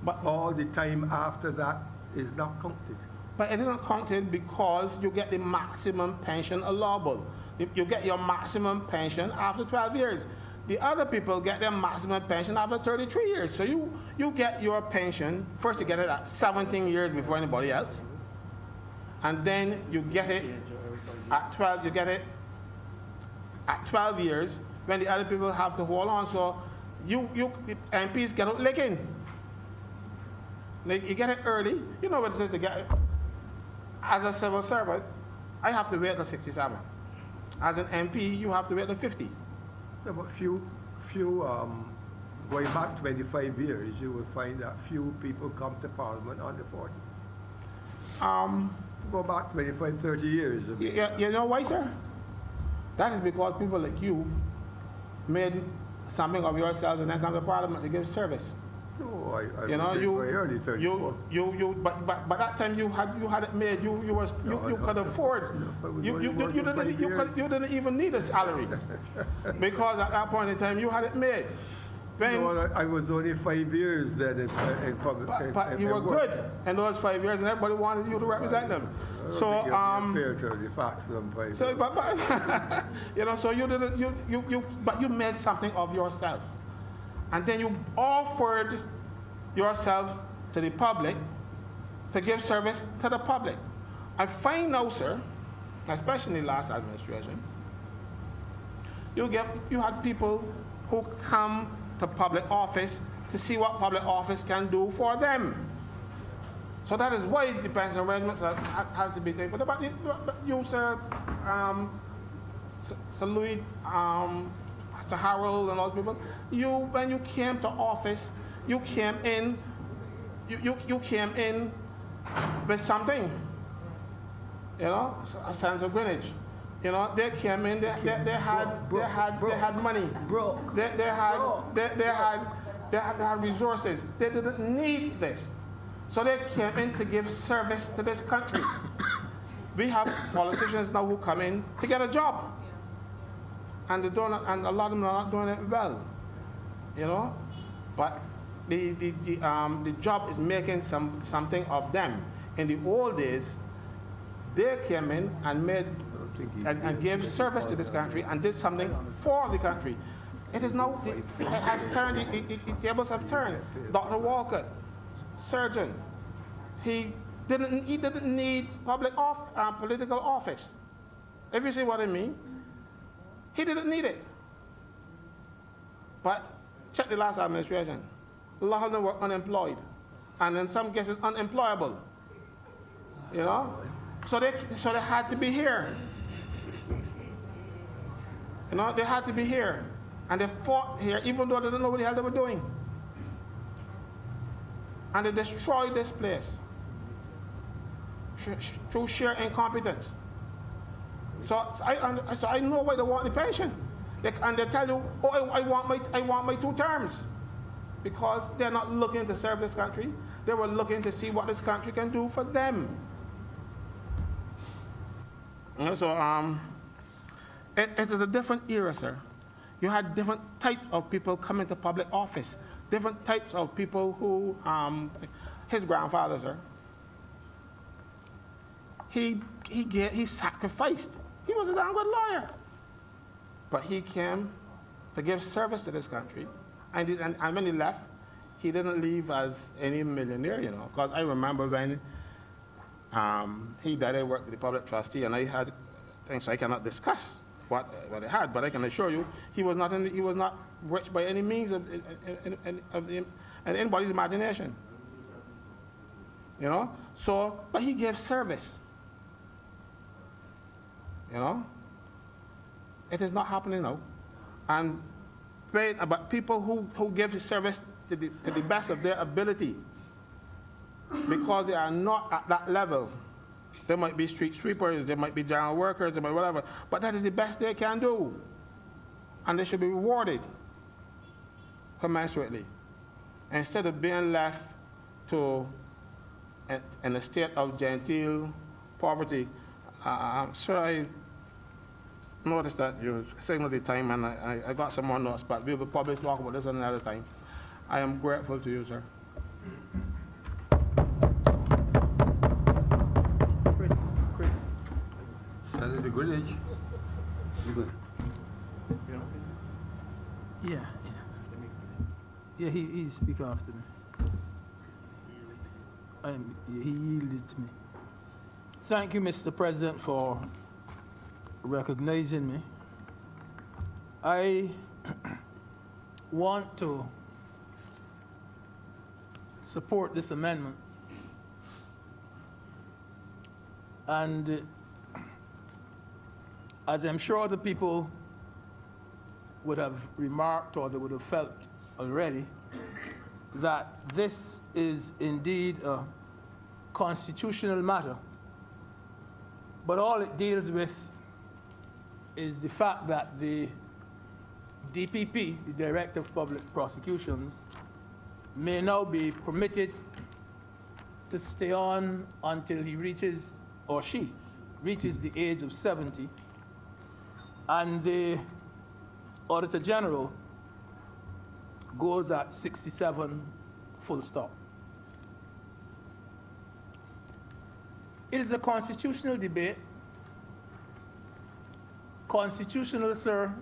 But All the time after that is not counted. But it isn't counted because you get the maximum pension allowable. You get your maximum pension after 12 years. The other people get their maximum pension after 33 years. So you get your pension, first you get it at 17 years before anybody else. And then you get it at 12, you get it at 12 years when the other people have to hold on. So the MPs get out licking. You get it early, you know what it is to get it. As a civil servant, I have to wait till 67. As an MP, you have to wait till 50. No, but going back 25 years, you will find that few people come to Parliament under 40. Go back 25, 30 years. I mean, You know why, sir? That is because people like you made something of yourselves and then come to Parliament to give service. No, I You know, was very early, 34. but that time you had it made. You could afford. No, I was You only working 5 years. didn't even need a salary because at that point in time you had it made. When, No, I was only 5 years then in public. but you were good in those 5 years, and everybody wanted you to represent them. I don't So think you're being fair to the facts of them 5 So, years. but you know, so you didn't, but you made something of yourself, and then you offered yourself to the public to give service to the public. I find now, sir, especially in the last administration, you had people who come to public office to see what public office can do for them. So that is why the pension arrangements has to be taken. But you, sir, Sir Louis, Sir Harold, and all those people, when you came to office, you came in with something, you know, a sense of Greenwich. You know, they came in, they had money. Broke. They had resources. They didn't need this. So they came in to give service to this country. We have politicians now who come in to get a job. And and a lot of them are not doing it well. You know? But the job is making something of them. In the old days, they came in and made and gave service to this country and did something for the country. It is now, it has turned, the tables have turned. Dr. Walker, surgeon, he didn't need political office. If you see what I mean, he didn't need it. But check the last administration. A lot of them were unemployed, and in some cases unemployable. You know, so they had to be here. You know, they had to be here. And they fought here, even though they didn't know what the hell they were doing. And they destroyed this place through sheer incompetence. So I know why they want the pension. And they tell you, oh, I want my 2 terms. Because they're not looking to serve this country. They were looking to see what this country can do for them. So it is a different era, sir. You had different types of people come into public office. Different types of people who, his grandfather, sir, he sacrificed. He was a damn good lawyer. But he came to give service to this country. And when he left, he didn't leave as any millionaire, you know. Because I remember when he died, I worked with the public trustee, and I had things I cannot discuss what I had, but I can assure you, he was not rich by any means in anybody's imagination. You know? So, but he gave service. You know? It is not happening now. And but people who give service to the best of their ability, because they are not at that level. They might be street sweepers, they might be general workers, they might whatever, but that is the best they can do. And they should be rewarded commensurately, instead of being left to in a state of genteel poverty. Sir, I noticed that you signaled the time, and I got some more notes, but we will probably talk about this another time. I am grateful to you, sir. Chris. Senator Greenwich. Yeah, he speak after me. He yielded to me. Thank you, Mr. President, for recognizing me. I want to support this amendment. And as I'm sure the people would have remarked, or they would have felt already, that this is indeed a constitutional matter. But all it deals with is the fact that the DPP, the Director of Public Prosecutions, may now be permitted to stay on until he reaches, or she reaches, the age of 70, and the Auditor General goes at 67, full stop. It is a constitutional debate. Constitutional, sir,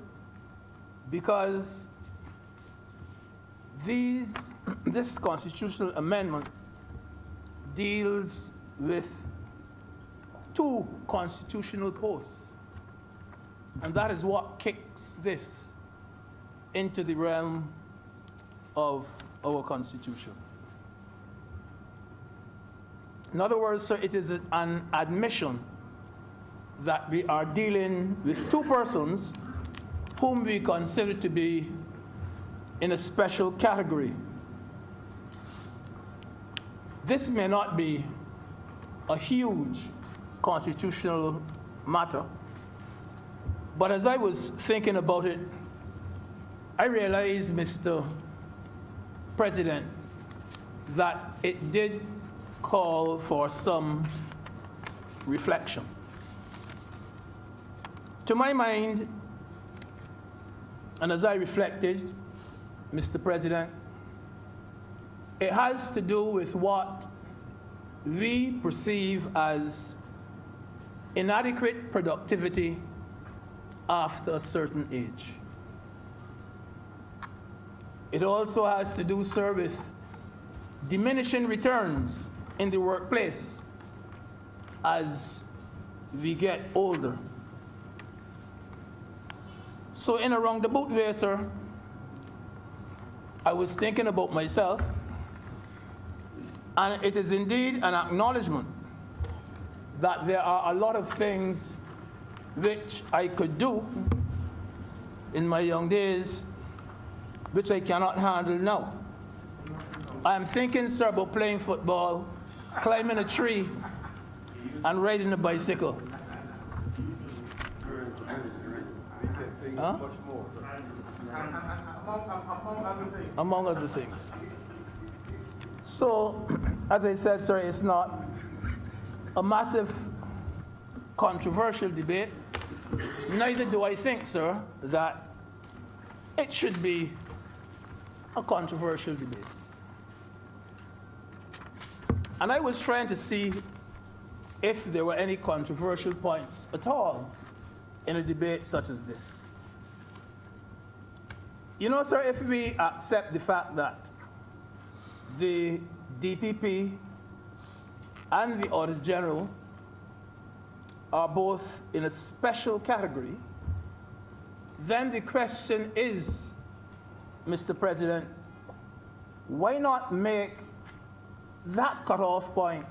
because this constitutional amendment deals with 2 constitutional posts. And that is what kicks this into the realm of our Constitution. In other words, sir, it is an admission that we are dealing with 2 persons whom we consider to be in a special category. This may not be a huge constitutional matter, but as I was thinking about it, I realized, Mr. President, that it did call for some reflection. To my mind, and as I reflected, Mr. President, it has to do with what we perceive as inadequate productivity after a certain age. It also has to do, sir, with diminishing returns in the workplace as we get older. So in a roundabout way, sir, I was thinking about myself, and it is indeed an acknowledgement that there are a lot of things which I could do in my young days which I cannot handle now. I'm thinking, sir, about playing football, climbing a tree, and riding a bicycle. Huh? much more. Among other things. So, as I said, sir, it's not a massive controversial debate. Neither do I think, sir, that it should be a controversial debate. And I was trying to see if there were any controversial points at all in a debate such as this. You know, sir, if we accept the fact that the DPP and the Auditor General are both in a special category, then the question is, Mr. President, why not make that cutoff point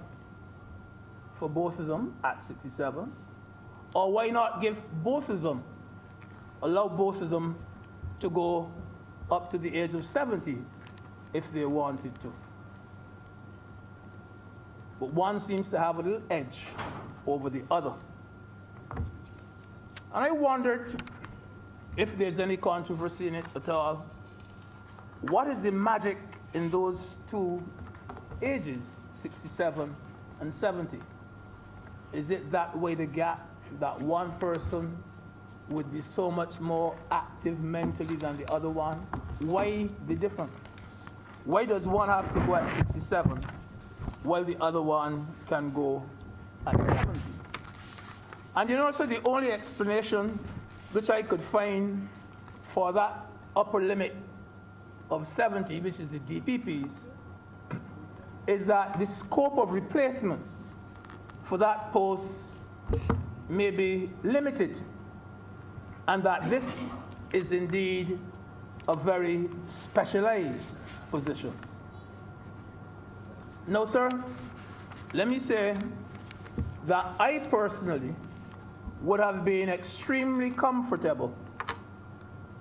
for both of them at 67? Or why not give both of them, allow both of them to go up to the age of 70 if they wanted to? But one seems to have a little edge over the other. And I wondered if there's any controversy in it at all. What is the magic in those two ages, 67 and 70? Is it that way the gap, that one person would be so much more active mentally than the other one? Why the difference? Why does one have to go at 67 while the other one can go at 70? And you know, so the only explanation which I could find for that upper limit of 70, which is the DPPs, is that the scope of replacement for that post may be limited, and that this is indeed a very specialized position. No, sir, let me say that I personally would have been extremely comfortable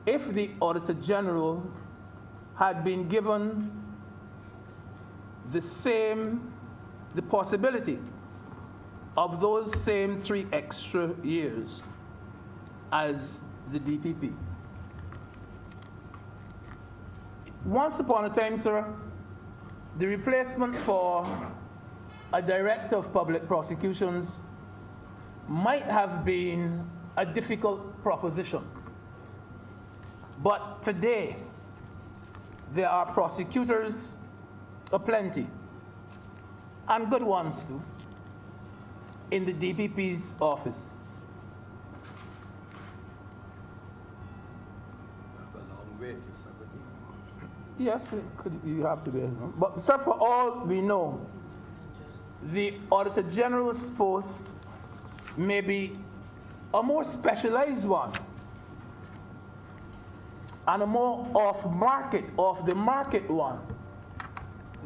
if the Auditor General had been given the possibility of those same 3 extra years as the DPP. Once upon a time, sir, the replacement for a Director of Public Prosecutions might have been a difficult proposition. But today, there are prosecutors aplenty, and good ones too, in the DPP's office. That's a long way to 70. Yes, you have to be. But, sir, for all we know, the Auditor General's post may be a more specialized one and a more off the market one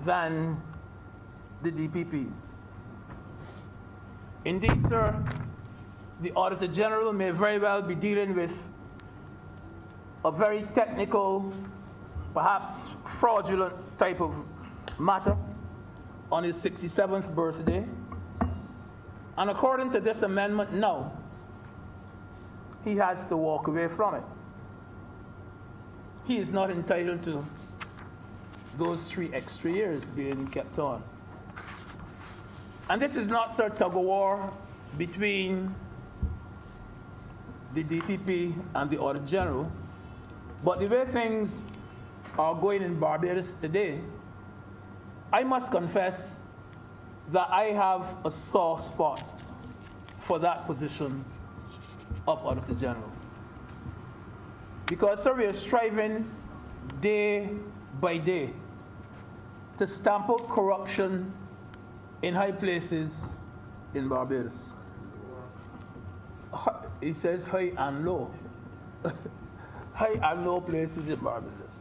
than the DPPs. Indeed, sir, the Auditor General may very well be dealing with a very technical, perhaps fraudulent type of matter on his 67th birthday. And according to this amendment now, he has to walk away from it. He is not entitled to those 3 extra years being kept on. And this is not, sir, tug of war between the DPP and the Auditor General, but the way things are going in Barbados today, I must confess that I have a sore spot for that position of Auditor General. Because, sir, we are striving day by day to stamp out corruption in high places in Barbados. He says high and low. High and low places in Barbados.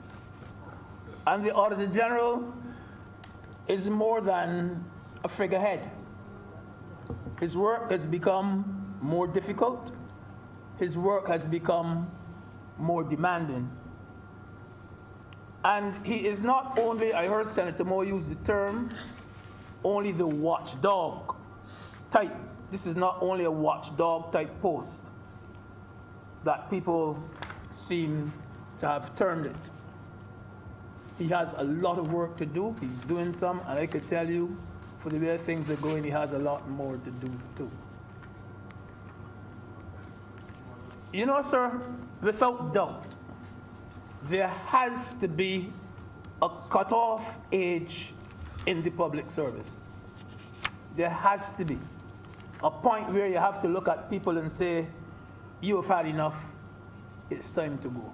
And the Auditor General is more than a figurehead. His work has become more difficult. His work has become more demanding. And he is not only, I heard Senator Moore use the term, only the watchdog type. This is not only a watchdog type post that people seem to have termed it. He has a lot of work to do. He's doing some, and I could tell you, for the way things are going, he has a lot more to do too. You know, sir, without doubt, there has to be a cutoff age in the public service. There has to be a point where you have to look at people and say, you have had enough, it's time to go.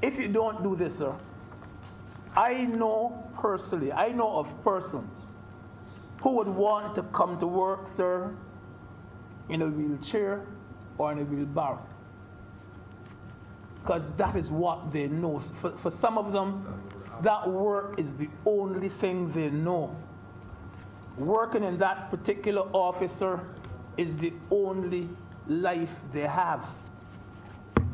If you don't do this, sir, I know personally, I know of persons who would want to come to work, sir, in a wheelchair or in a wheelbarrow. Because that is what they know. For some of them, that work is the only thing they know. Working in that particular office, sir, is the only life they have.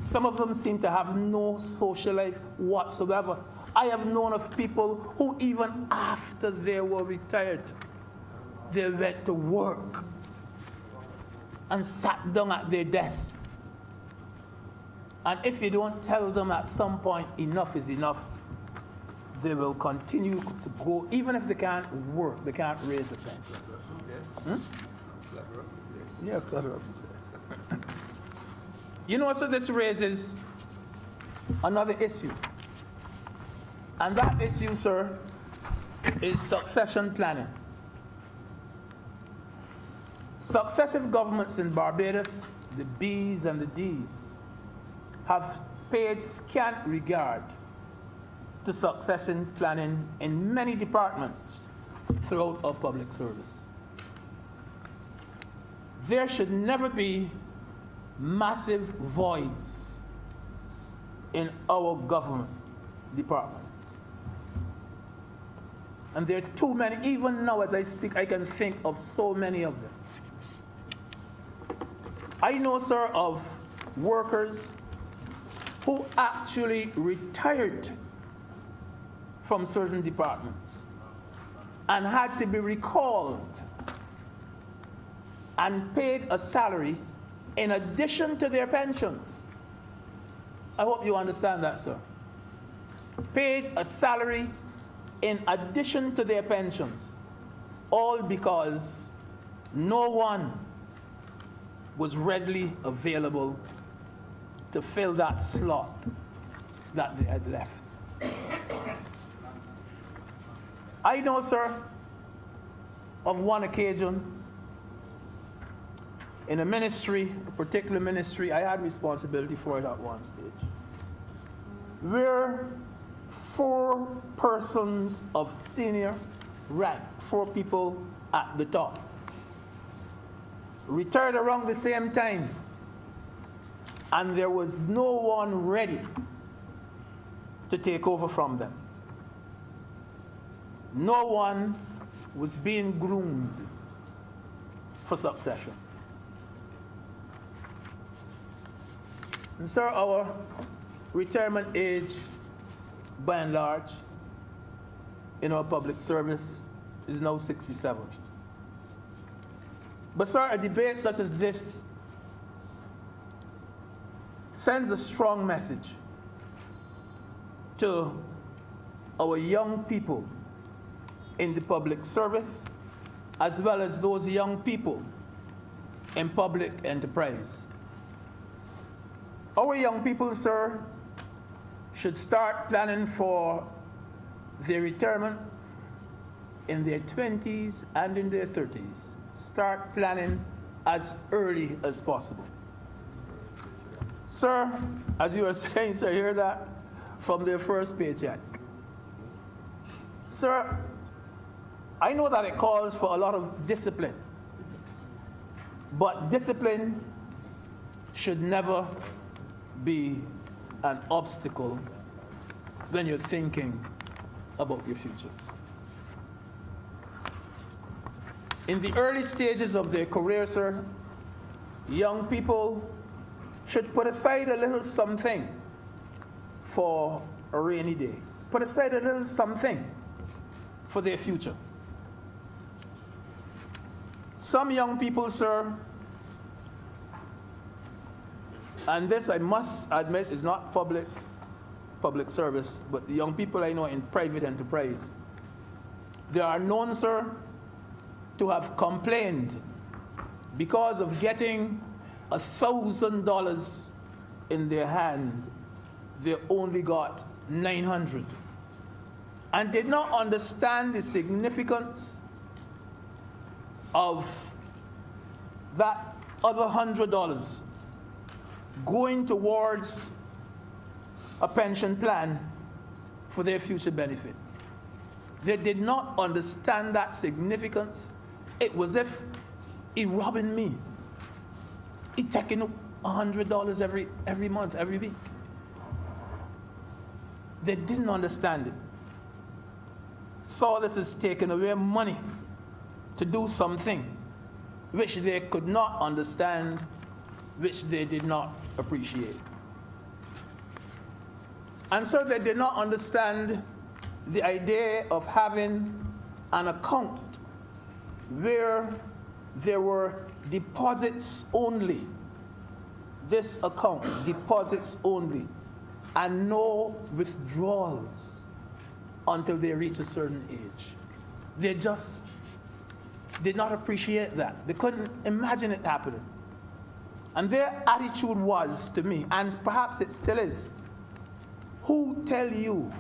Some of them seem to have no social life whatsoever. I have known of people who even after they were retired, they went to work and sat down at their desk. And if you don't tell them at some point enough is enough, they will continue to go, even if they can't work, they can't raise a pension. Yeah, clutter up the place. You know, so this raises another issue. And that issue, sir, is succession planning. Successive governments in Barbados, the Bs and the Ds, have paid scant regard to succession planning in many departments throughout our public service. There should never be massive voids in our government departments. And there are too many, even now as I speak, I can think of so many of them. I know, sir, of workers who actually retired from certain departments and had to be recalled and paid a salary in addition to their pensions. I hope you understand that, sir. Paid a salary in addition to their pensions, all because no one was readily available to fill that slot that they had left. I know, sir, of one occasion in a ministry, a particular ministry, I had responsibility for it at one stage, where 4 persons of senior rank, 4 people at the top, retired around the same time, and there was no one ready to take over from them. No one was being groomed for succession. And sir, our retirement age, by and large, in our public service is now 67. But sir, a debate such as this sends a strong message to our young people in the public service, as well as those young people in public enterprise. Our young people, sir, should start planning for their retirement in their 20s and in their 30s. Start planning as early as possible. Sir, as you were saying, sir, hear that from their first paycheck. Sir, I know that it calls for a lot of discipline, but discipline should never be an obstacle when you're thinking about your future. In the early stages of their career, sir, young people should put aside a little something for a rainy day. Put aside a little something for their future. Some young people, sir, And this, I must admit, is not public service, but the young people I know in private enterprise, they are known, sir, to have complained because of getting $1,000 in their hand, they only got 900, and did not understand the significance of that other $100 going towards a pension plan for their future benefit. They did not understand that significance. It was if he robbing me. He taking $100 every month, every week. They didn't understand it. Saw this as taking away money to do something which they could not understand, which they did not appreciate. And so they did not understand the idea of having an account where there were deposits only. This account, deposits only, and no withdrawals until they reach a certain age. They just did not appreciate that. They couldn't imagine it happening. And their attitude was to me, and perhaps it still is, who tell you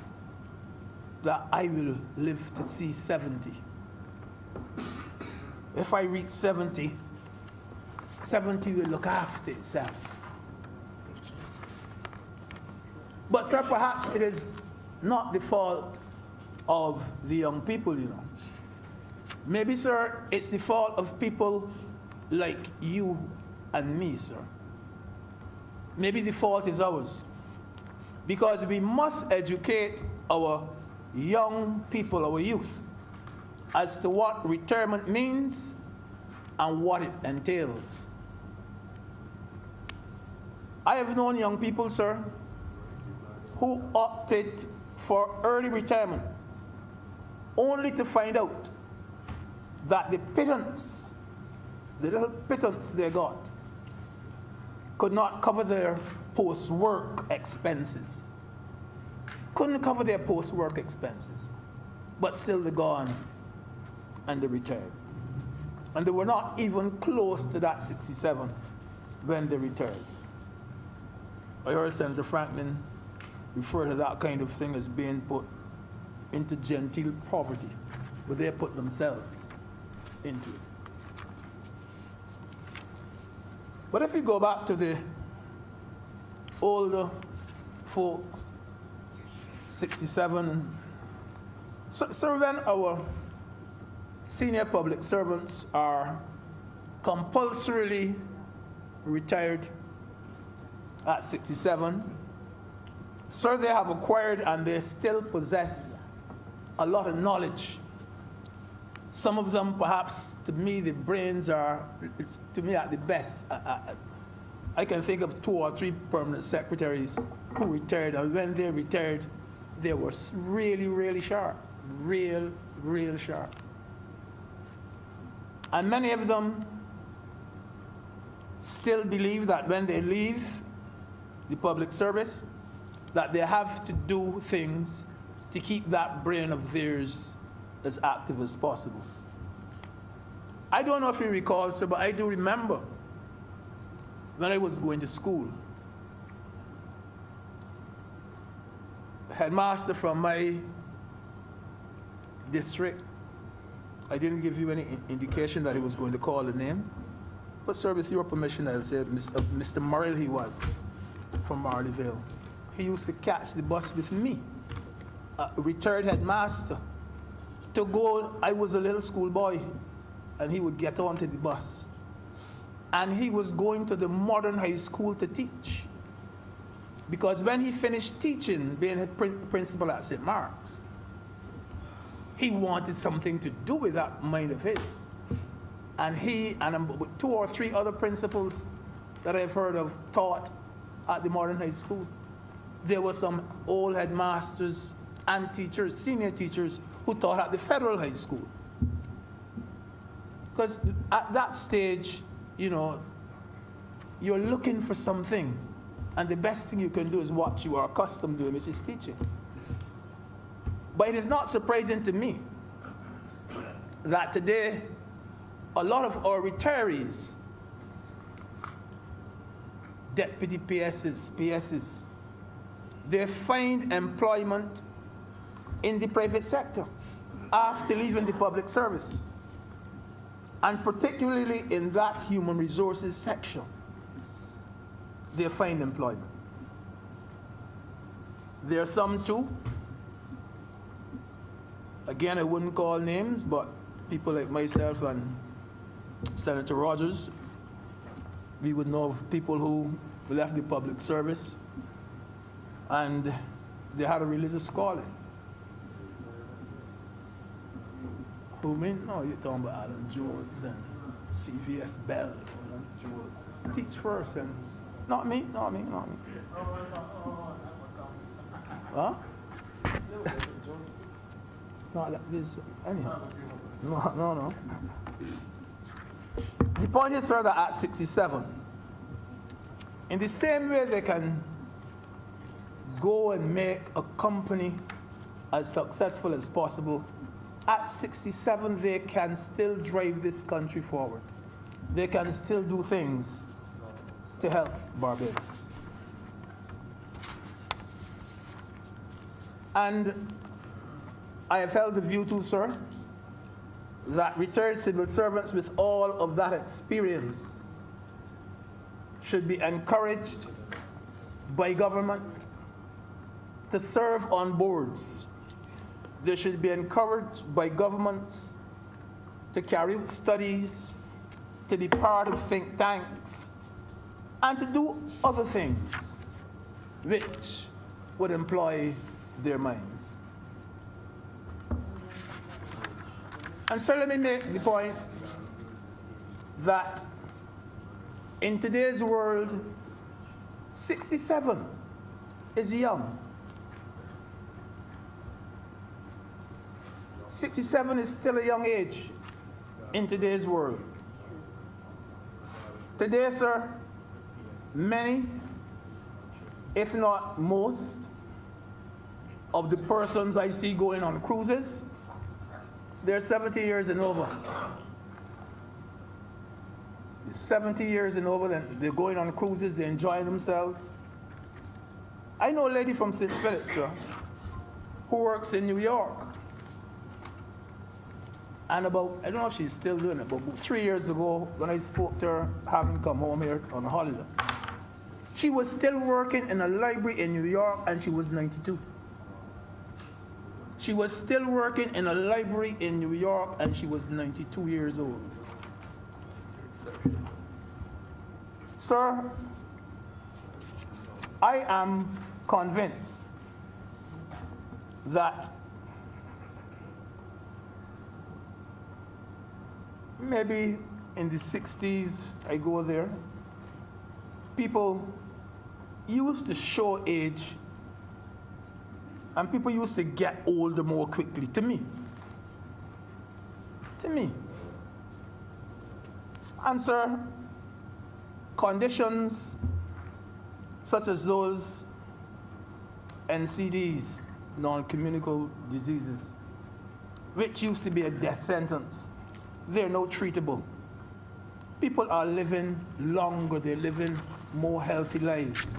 that I will live to see 70? If I reach 70 will look after itself. But sir, perhaps it is not the fault of the young people, you know. Maybe, sir, it's the fault of people like you and me, sir. Maybe the fault is ours. Because we must educate our young people, our youth, as to what retirement means and what it entails. I have known young people, sir, who opted for early retirement only to find out that the pittance, the little pittance they got, could not cover their post-work expenses. Couldn't cover their post-work expenses, but still they gone and they retired. And they were not even close to that 67 when they retired. I heard Senator Franklin refer to that kind of thing as being put into genteel poverty, where they put themselves into it. But if we go back to the older folks, 67, so when our senior public servants are compulsorily retired at 67, so they have acquired and they still possess a lot of knowledge. Some of them, perhaps, to me, the brains are, to me, at the best. I can think of 2 or 3 permanent secretaries who retired, and when they retired, they were really, really sharp. Real sharp. And many of them still believe that when they leave the public service, that they have to do things to keep that brain of theirs as active as possible. I don't know if you recall, sir, but I do remember when I was going to school, the headmaster from my district, I didn't give you any indication that he was going to call the name, but sir, with your permission, I'll say Mr. Murrell he was, from Marleyville. He used to catch the bus with me, a retired headmaster, to go. I was a little schoolboy, and he would get onto the bus. And he was going to the modern high school to teach. Because when he finished teaching, being a principal at St. Mark's, he wanted something to do with that mind of his. And he and 2 or 3 other principals that I've heard of taught at the modern high school. There were some old headmasters and teachers, senior teachers, who taught at the federal high school. Because at that stage, you know, you're looking for something And the best thing you can do is what you are accustomed to doing, which is teaching. But it is not surprising to me that today a lot of our retirees, deputy PSs, they find employment in the private sector after leaving the public service, and particularly in that human resources section, they find employment. There are some too, again, I wouldn't call names, but people like myself and Senator Rogers, we would know of people who left the public service and they had a religious calling. Who mean? No, you're talking about Alan Jones and CVS Bell. Teach first and not me. Huh? No, this, anyhow. No. The point is, sir, that at 67, in the same way they can go and make a company as successful as possible, at 67 they can still drive this country forward. They can still do things to help Barbados. And I have held the view too, sir, that retired civil servants with all of that experience should be encouraged by government to serve on boards. They should be encouraged by governments to carry out studies, to be part of think tanks, and to do other things which would employ their minds. And so let me make the point that in today's world, 67 is young. 67 is still a young age in today's world. Today, sir, many, if not most, of the persons I see going on cruises, they're 70 years and over. 70 years and over, then they're going on cruises, they're enjoying themselves. I know a lady from St. Philip, sir, who works in New York. And about, I don't know if she's still doing it, but about 3 years ago, when I spoke to her, having come home here on a holiday, she was still working in a library in New York, and she was 92. She was still working in a library in New York, and she was 92 years old. Sir, I am convinced that maybe in the 60s, I go there, people used to show age and people used to get older more quickly, to me. And sir, conditions such as those NCDs, non-communicable diseases, which used to be a death sentence, they're now treatable. People are living longer, they're living more healthy lives.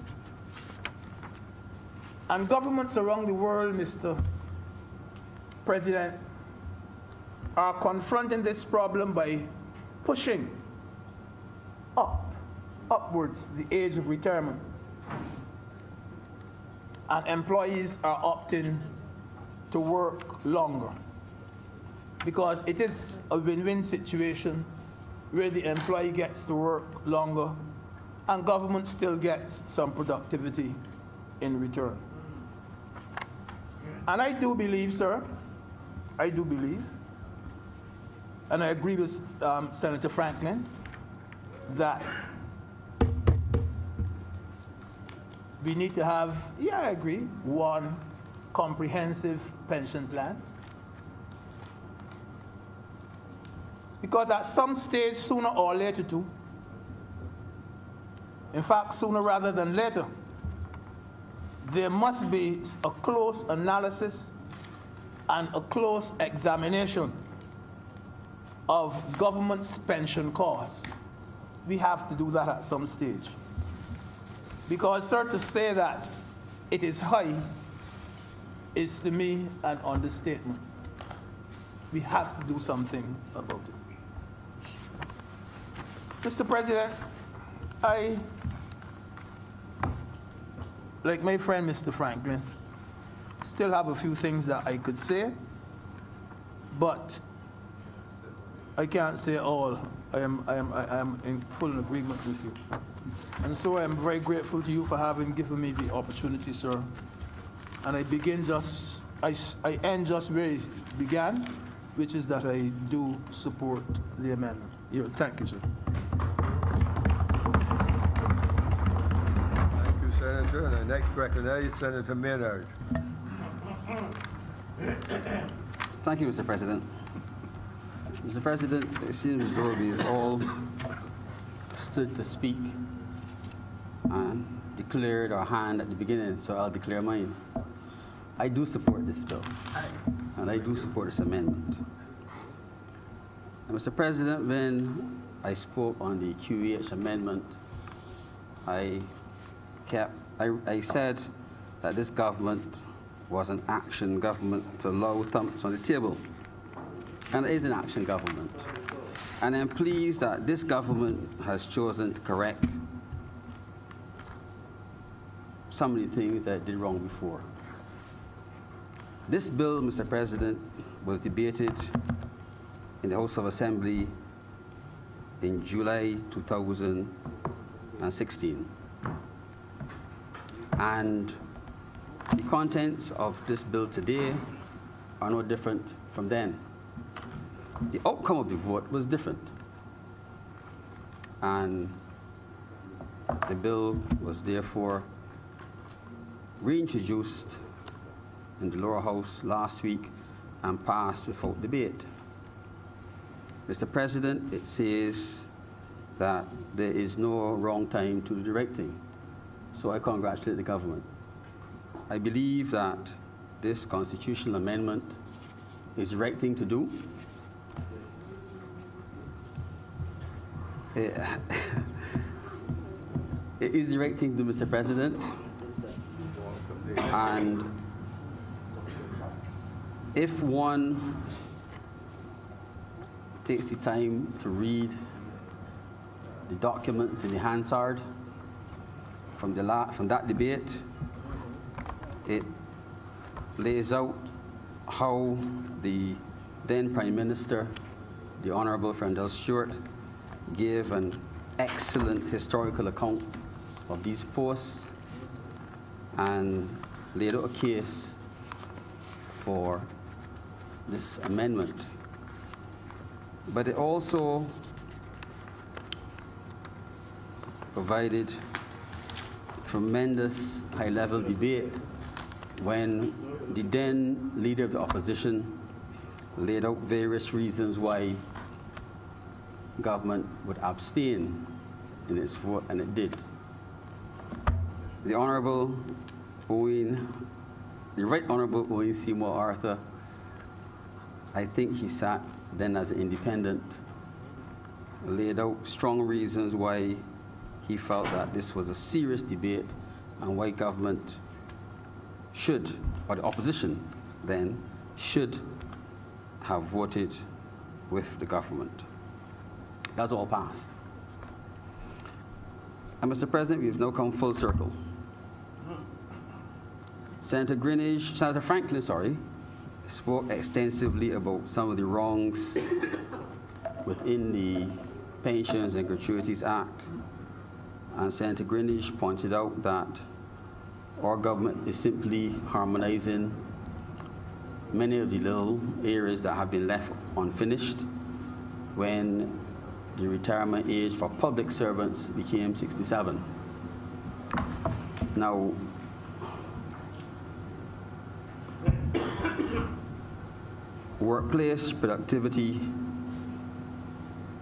And governments around the world, Mr. President, are confronting this problem by pushing upwards the age of retirement. And employees are opting to work longer, because it is a win-win situation where the employee gets to work longer and government still gets some productivity in return. And I do believe, sir, and I agree with Senator Franklin, that we need to have, I agree, one comprehensive pension plan. Because at some stage, sooner or later too, in fact, sooner rather than later, there must be a close analysis and a close examination of government's pension costs. We have to do that at some stage. Because, sir, to say that it is high is, to me, an understatement. We have to do something about it. Mr. President, I, like my friend Mr. Franklin, still have a few things that I could say, but I can't say all. I am in full agreement with you. And so I am very grateful to you for having given me the opportunity, sir. And I end just where it began, which is that I do support the amendment. Thank you, sir. Thank you, Senator. And the next recognized, Senator Maynard. Thank you, Mr. President. Mr. President, it seems as though we've all stood to speak and declared our hand at the beginning, so I'll declare mine. I do support this bill, and I do support this amendment. And Mr. President, when I spoke on the QEH amendment, I said that this government was an action government to allow thumps on the table. And it is an action government. And I'm pleased that this government has chosen to correct some of the things that it did wrong before. This bill, Mr. President, was debated in the House of Assembly in July 2016. And the contents of this bill today are no different from then. The outcome of the vote was different. And the bill was therefore reintroduced in the lower house last week and passed without debate. Mr. President, it says that there is no wrong time to do the right thing. So I congratulate the government. I believe that this constitutional amendment is the right thing to do. It is the right thing to do, Mr. President. And if one takes the time to read the documents in the Hansard from that debate, it lays out how the then Prime Minister, the Honorable Frendell Stewart, gave an excellent historical account of these posts and laid out a case for this amendment. But it also provided tremendous high-level debate when the then leader of the opposition laid out various reasons why government would abstain in its vote, and it did. The Right Honorable Owen Seymour Arthur, I think he sat then as an independent, laid out strong reasons why he felt that this was a serious debate and why government should, or the opposition then, should have voted with the government. That's all passed. And Mr. President, we've now come full circle. Senator Franklin, spoke extensively about some of the wrongs within the Pensions and Gratuities Act. And Senator Greenidge pointed out that our government is simply harmonizing many of the little areas that have been left unfinished when the retirement age for public servants became 67. Now, workplace productivity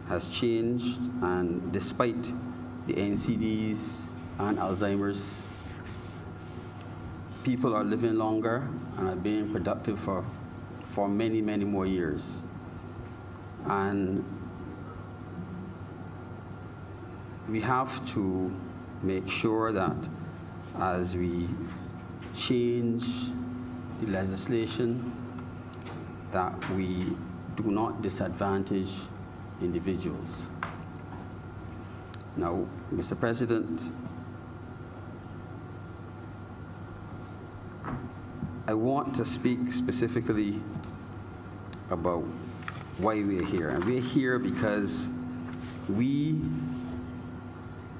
has changed, and despite the NCDs and Alzheimer's, people are living longer and are being productive for many, many more years. And we have to make sure that as we change the legislation, that we do not disadvantage individuals. Now, Mr. President, I want to speak specifically about why we're here. And we're here because we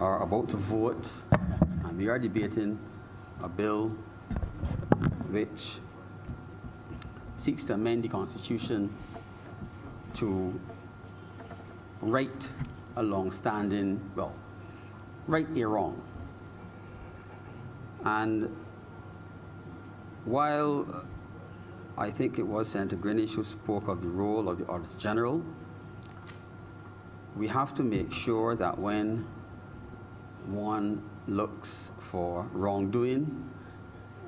are about to vote and we are debating a bill which seeks to amend the Constitution to right a long-standing, well, right a wrong. And while I think it was Senator Greenidge who spoke of the role of the Auditor General, we have to make sure that when one looks for wrongdoing,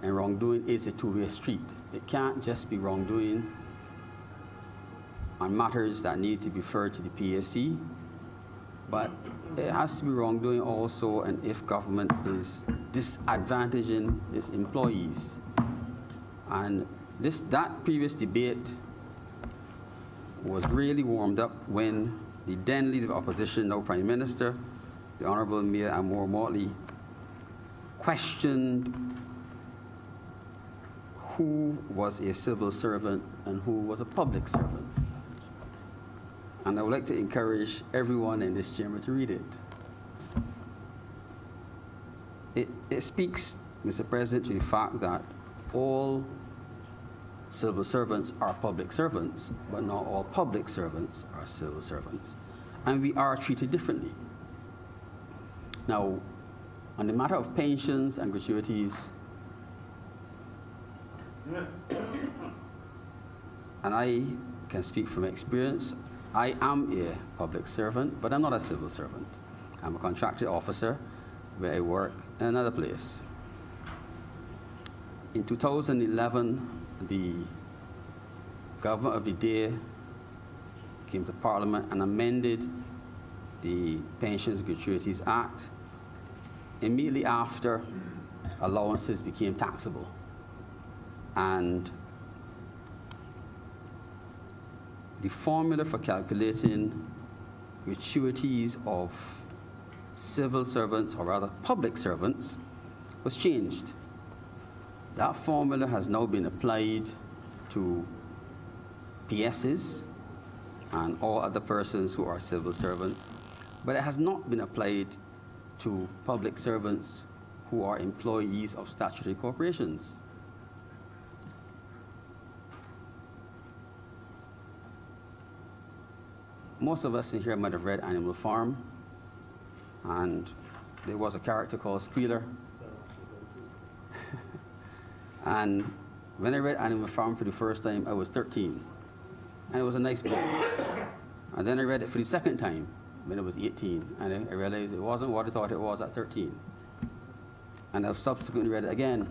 and wrongdoing is a two-way street. It can't just be wrongdoing on matters that need to be referred to the PSC, but it has to be wrongdoing also, and if government is disadvantaging its employees. And that previous debate was really warmed up when the then Leader of Opposition, now Prime Minister, the Honorable Mayor Amor Motley, questioned who was a civil servant and who was a public servant. And I would like to encourage everyone in this chamber to read it. It speaks, Mr. President, to the fact that all civil servants are public servants, but not all public servants are civil servants. And we are treated differently. Now, on the matter of pensions and gratuities, and I can speak from experience, I am a public servant, but I'm not a civil servant. I'm a contracted officer where I work in another place. In 2011, the government of the day came to Parliament and amended the Pensions and Gratuities Act. Immediately after, allowances became taxable. And the formula for calculating gratuities of civil servants, or rather public servants, was changed. That formula has now been applied to PSs and all other persons who are civil servants, but it has not been applied to public servants who are employees of statutory corporations. Most of us in here might have read Animal Farm, and there was a character called Squealer. And when I read Animal Farm for the first time, I was 13, and it was a nice book. And then I read it for the second time when I was 18, and I realized it wasn't what I thought it was at 13. And I've subsequently read it again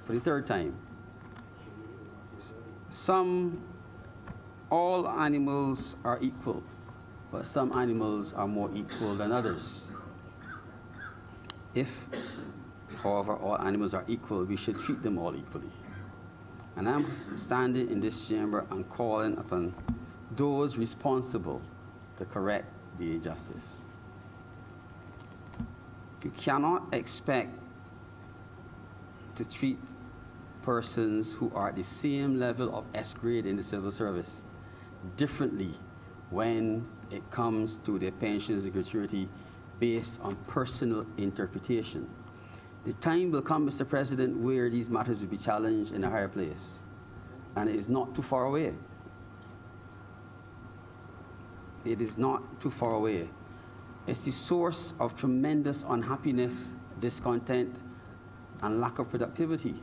for the third time. All animals are equal, but some animals are more equal than others. If, however, all animals are equal, we should treat them all equally. And I'm standing in this chamber and calling upon those responsible to correct the injustice. You cannot expect to treat persons who are at the same level of S grade in the civil service differently when it comes to their pensions and gratuity based on personal interpretation. The time will come, Mr. President, where these matters will be challenged in a higher place, and it is not too far away. It is not too far away. It's the source of tremendous unhappiness, discontent, and lack of productivity.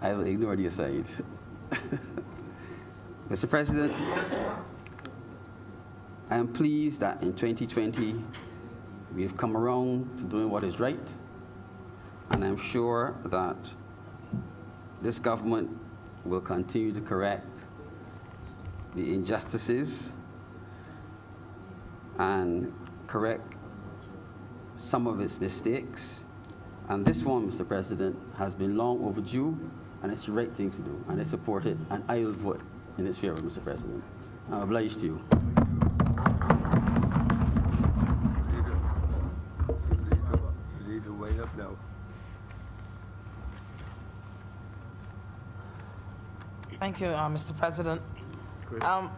I will ignore the aside. Mr. President, I am pleased that in 2020, we've come around to doing what is right, and I'm sure that this government will continue to correct the injustices and correct some of its mistakes. And this one, Mr. President, has been long overdue, and it's the right thing to do, and I support it, and I will vote in its favor, Mr. President. I'm obliged to you. You need to wind up now. Thank you, Mr. President. I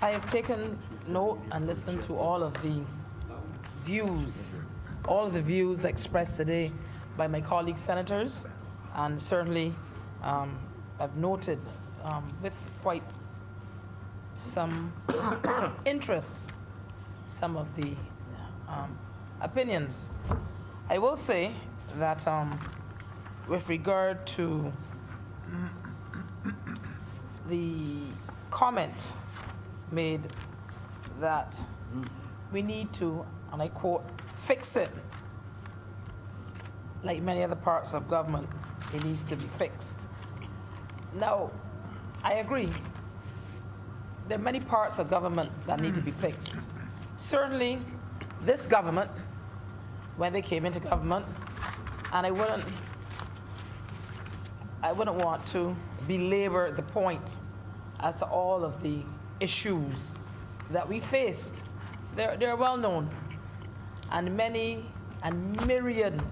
have taken note and listened to all of the views expressed today by my colleague senators, and certainly I've noted with quite some interest some of the opinions. I will say that with regard to the comment made that we need to, and I quote, fix it. Like many other parts of government, it needs to be fixed. Now, I agree. There are many parts of government that need to be fixed. Certainly, this government, when they came into government, and I wouldn't want to belabor the point as to all of the issues that we faced. They're well known, and many and myriad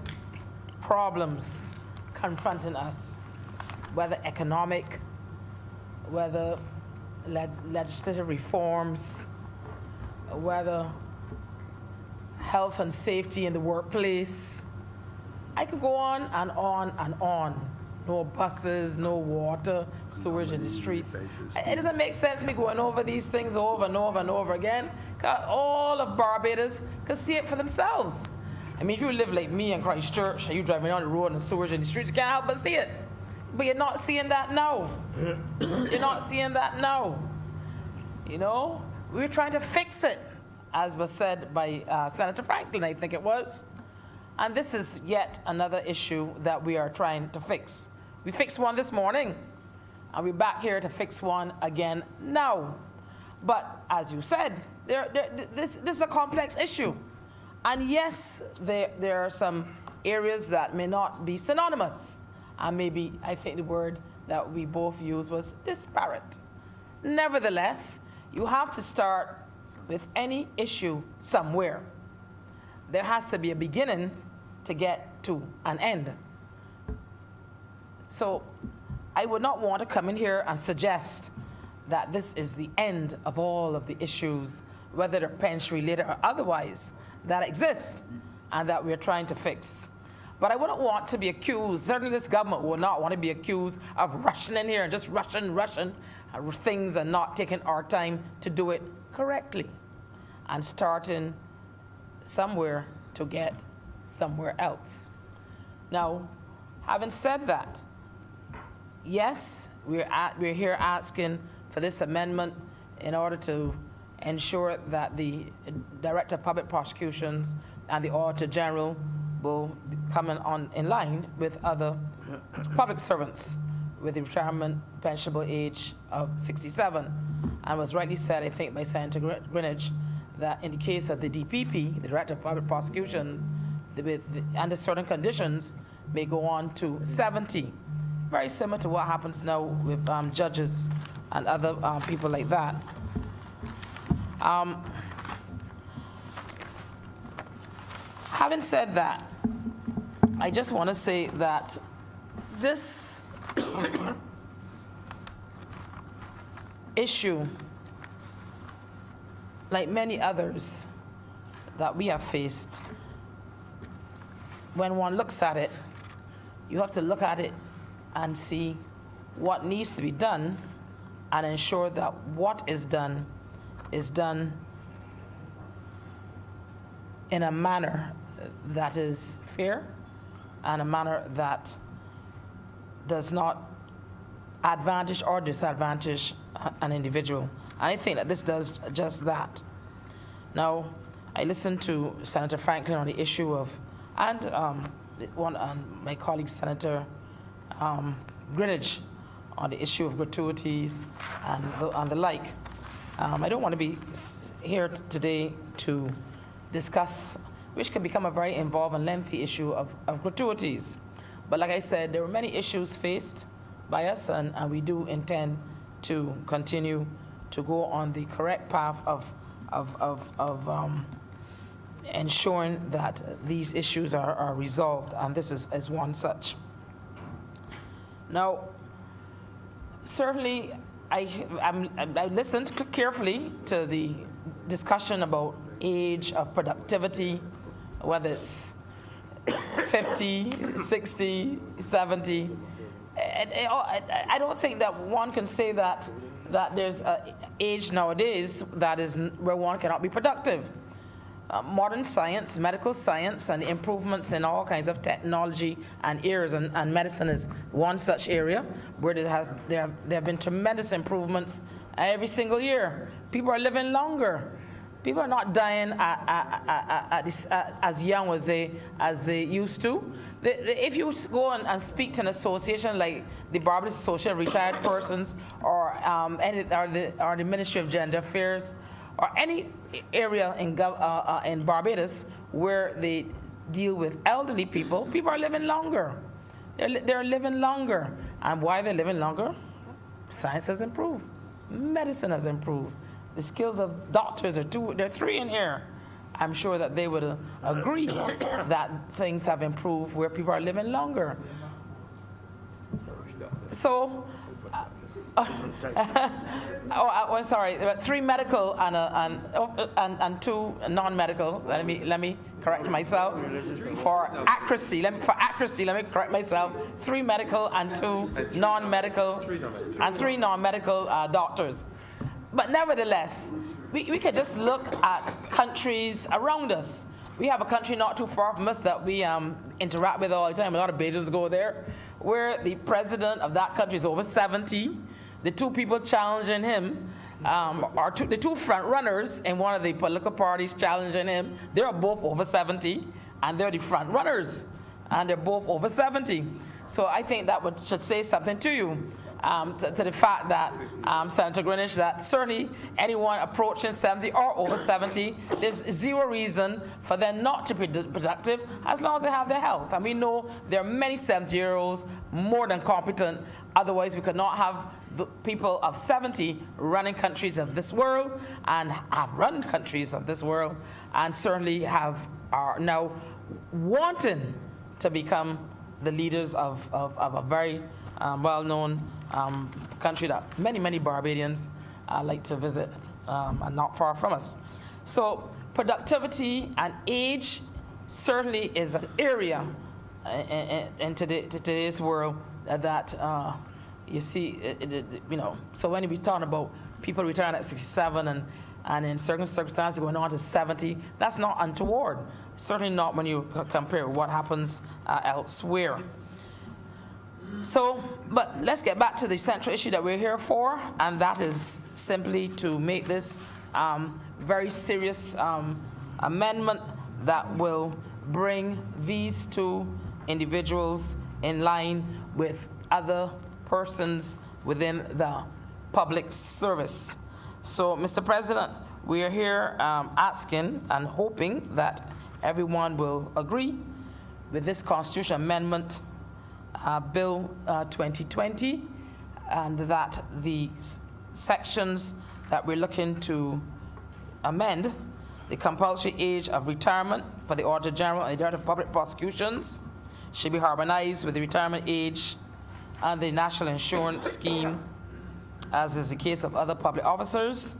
problems confronting us, whether economic, whether legislative reforms, whether health and safety in the workplace. I could go on and on and on. No buses, no water, sewage in the streets. It doesn't make sense me going over these things over and over and over again. 'Cause all of Barbados could see it for themselves. I mean, if you live like me in Christchurch and you're driving on the road and sewage in the streets, you can't help but see it. But you're not seeing that now. You're not seeing that now. You know, we're trying to fix it, as was said by Senator Franklin, I think it was. And this is yet another issue that we are trying to fix. We fixed one this morning, and we're back here to fix one again now. But as you said, this is a complex issue. And yes, there are some areas that may not be synonymous. And maybe, I think the word that we both used was disparate. Nevertheless, you have to start with any issue somewhere. There has to be a beginning to get to an end. So I would not want to come in here and suggest that this is the end of all of the issues, whether they're pension-related or otherwise, that exist and that we're trying to fix. But I wouldn't want to be accused, certainly this government would not want to be accused of rushing in here and just rushing things and not taking our time to do it correctly and starting somewhere to get somewhere else. Now, having said that, yes, we're here asking for this amendment in order to ensure that the Director of Public Prosecutions and the Auditor General will be coming on in line with other public servants with the retirement pensionable age of 67. And was rightly said, I think, by Senator Greenidge, that in the case of the DPP, the Director of Public Prosecution, under certain conditions, may go on to 70. Very similar to what happens now with judges and other people like that. Having said that, I just want to say that this issue, like many others that we have faced, when one looks at it, you have to look at it and see what needs to be done and ensure that what is done in a manner that is fair and a manner that does not advantage or disadvantage an individual. And I think that this does just that. Now, I listened to Senator Franklin on the issue of, and my colleague Senator Greenidge on the issue of gratuities and the like. I don't want to be here today to discuss, which can become a very involved and lengthy issue of gratuities. But like I said, there were many issues faced by us, and we do intend to continue to go on the correct path of ensuring that these issues are resolved, and this is one such. Now, certainly, I listened carefully to the discussion about age of productivity, whether it's 50, 60, 70. I don't think that one can say that there's an age nowadays that is where one cannot be productive. Modern science, medical science, and improvements in all kinds of technology and areas, and medicine is one such area where there have been tremendous improvements every single year. People are living longer. People are not dying as young as they used to. If you go and speak to an association like the Barbados Association of Retired Persons or the Ministry of Gender Affairs, or any area in Barbados where they deal with elderly people, people are living longer. They're living longer. And why they're living longer? Science has improved. Medicine has improved. The skills of doctors they're three in here. I'm sure that they would agree that things have improved where people are living longer. So, sorry, there were 3 medical and 2 non-medical. Let me correct myself. For accuracy, let me correct myself. 3 medical and 2 non-medical, and 3 non-medical doctors. But nevertheless, we could just look at countries around us. We have a country not too far from us that we interact with all the time. A lot of Bajans go there, where the president of that country is over 70. The 2 people challenging him are the 2 front runners in one of the political parties challenging him. They're both over 70, and they're the front runners, and they're both over 70. So I think that should say something to you. To the fact that, Senator Greenidge, that certainly anyone approaching 70 or over 70, there's 0 reason for them not to be productive as long as they have their health. And we know there are many 70-year-olds more than competent. Otherwise, we could not have the people of 70 running countries of this world, and have run countries of this world, and certainly are now wanting to become the leaders of a very well-known country that many Barbadians like to visit, and not far from us. So productivity and age certainly is an area in today's world that you see, so when we talk about people retiring at 67 and in certain circumstances going on to 70, that's not untoward. Certainly not when you compare what happens elsewhere. So, but let's get back to the central issue that we're here for, and that is simply to make this very serious amendment that will bring these 2 individuals in line with other persons within the public service. So, Mr. President, we are here asking and hoping that everyone will agree with this constitutional amendment, Bill 2020, and that the sections that we're looking to amend, the compulsory age of retirement for the Auditor General and the Director of Public Prosecutions, should be harmonized with the retirement age and the National Insurance Scheme, as is the case of other public officers,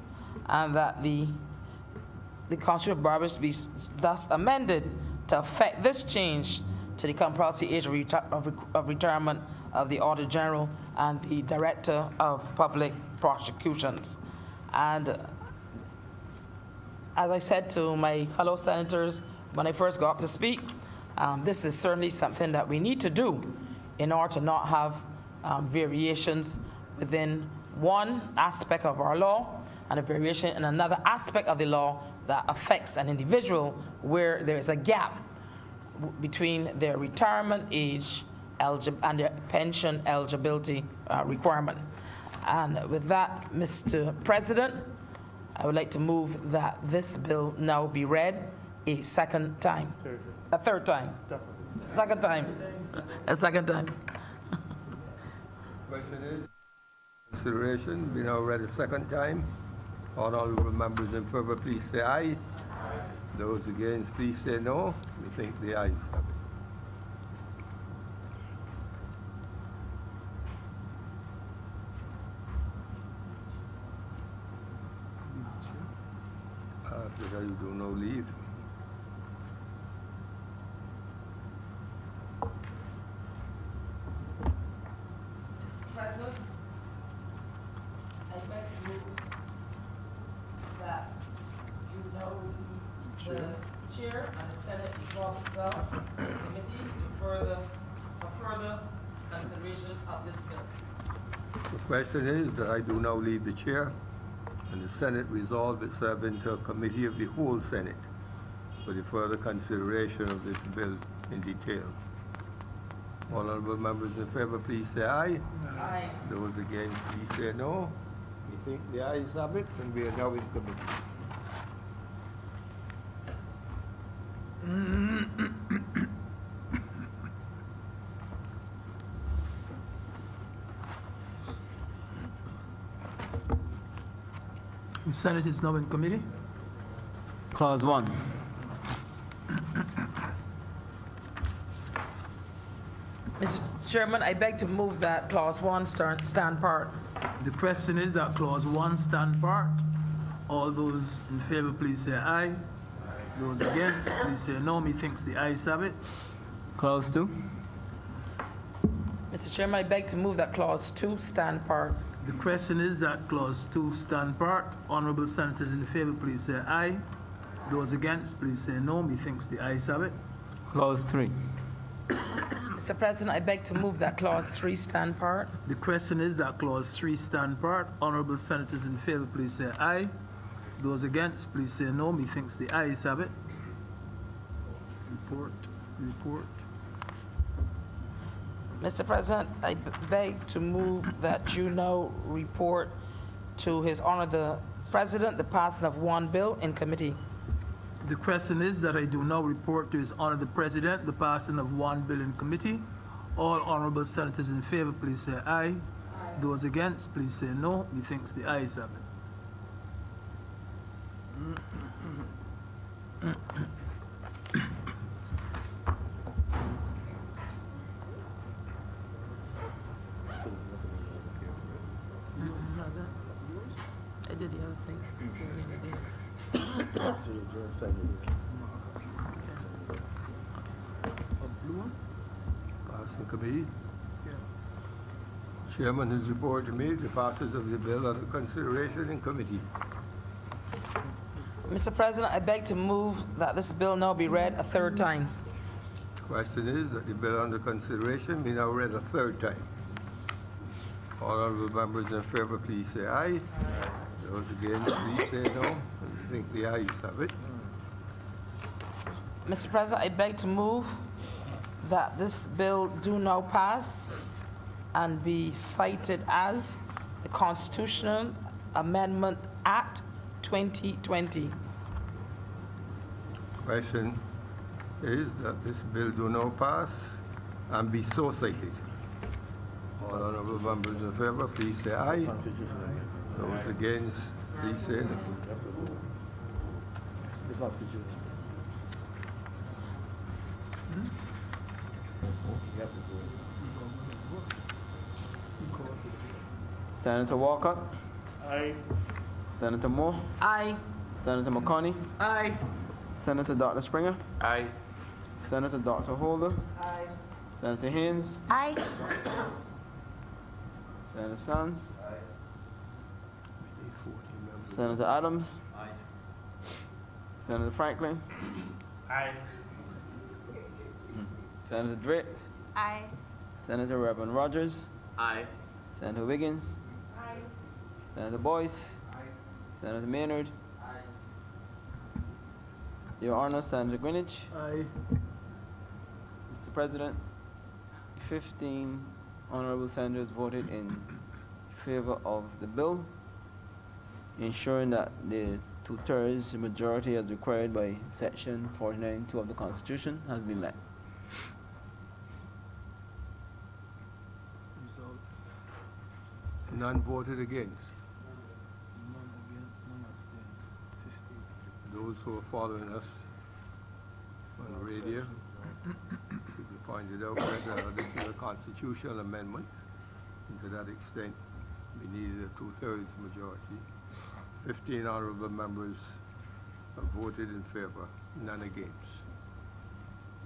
and that the Constitution of Barbados be thus amended to affect this change to the compulsory age of retirement of the Auditor General and the Director of Public Prosecutions. And as I said to my fellow senators when I first got up to speak, this is certainly something that we need to do in order to not have variations within one aspect of our law, and a variation in another aspect of the law that affects an individual where there is a gap between their retirement age and their pension eligibility requirement. And with that, Mr. President, I would like to move that this bill now be read a second time. A third time. Second time. A second time. Question is, consideration, be now read a second time. All honorable members in favor, please say aye. Those against, please say no. We think the ayes have it. After that, you do no leave. Mr. President, I'd like to move that you know the chair and the Senate resolve itself as a committee for further consideration of this bill. The question is that I do now leave the chair, and the Senate resolve itself into a committee of the whole Senate for the further consideration of this bill in detail. All honorable members in favor, please say aye. Aye. Those against, please say no. We think the ayes have it, and we are now in committee. The Senate is now in committee. Clause 1. Mr. Chairman, I beg to move that Clause 1 stand part. The question is that Clause 1 stand part. All those in favor, please say aye. Those against, please say no. Methinks the ayes have it. Clause 2. Mr. Chairman, I beg to move that Clause 2 stand part. The question is that Clause 2 stand part. Honorable senators in favor, please say aye. Those against, please say no. Methinks the ayes have it. Clause 3. Mr. President, I beg to move that Clause 3 stand part. The question is that Clause 3 stand part. Honorable senators in favor, please say aye. Those against, please say no. Methinks the ayes have it. Report. Mr. President, I beg to move that you now report to His Honor the President the passing of one bill in committee. The question is that I do now report to His Honor the President the passing of one bill in committee. All honorable senators in favor, please say aye. Those against, please say no. Methinks the ayes have it. I did the other thing. Passing committee. Chairman has reported to me the passage of the bill under consideration in committee. Mr. President, I beg to move that this bill now be read a third time. Question is that the bill under consideration be now read a third time. All honorable members in favor, please say aye. Those against, please say no. I think the ayes have it. Mr. President, I beg to move that this bill do now pass and be cited as the Constitutional Amendment Act 2020. Question is that this bill do now pass and be so cited. All honorable members in favor, please say aye. Those against, please say no. Senator Walcott. Aye. Senator Moore. Aye. Senator McConney. Aye. Senator Dr. Springer. Aye. Senator Dr. Holder. Aye. Senator Haynes. Aye. Senator Sands. Senator Adams. Senator Franklin. Senator Drakes. Aye. Senator Reverend Rogers. Aye. Senator Wiggins. Senator Boyce. Senator Maynard. Your Honor, Senator Greenwich. Aye. Mr. President, 15 honorable senators voted in favor of the bill, ensuring that the two-thirds majority as required by Section 49(2) of the Constitution has been met. Results, None voted against. none against, none abstained. 15. Those who are following us on the radio, should be pointed out that this is a constitutional amendment, and to that extent, we needed a two-thirds majority. 15 honorable members have voted in favor, none against.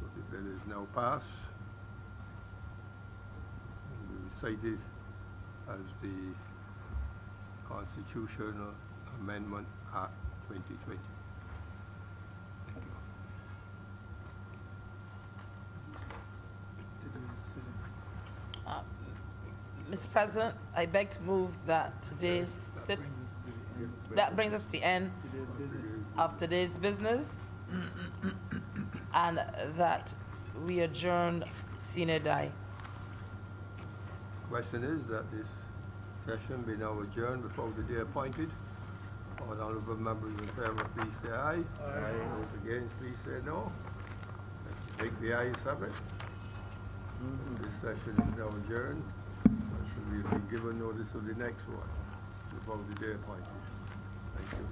So the bill is now passed. And we cite it as the Constitutional Amendment Act 2020. Thank you. Today's sitting. Mr. President, I beg to move that today's sit, that brings us to the end Today's business. of today's business, and that we adjourn sine die. Question is that this session be now adjourned before the day appointed. All honorable members in favor, please say aye. Aye. Those against, please say no. Take the ayes have it. This session is now adjourned. So we've been given notice of the next one before the day appointed. Thank you.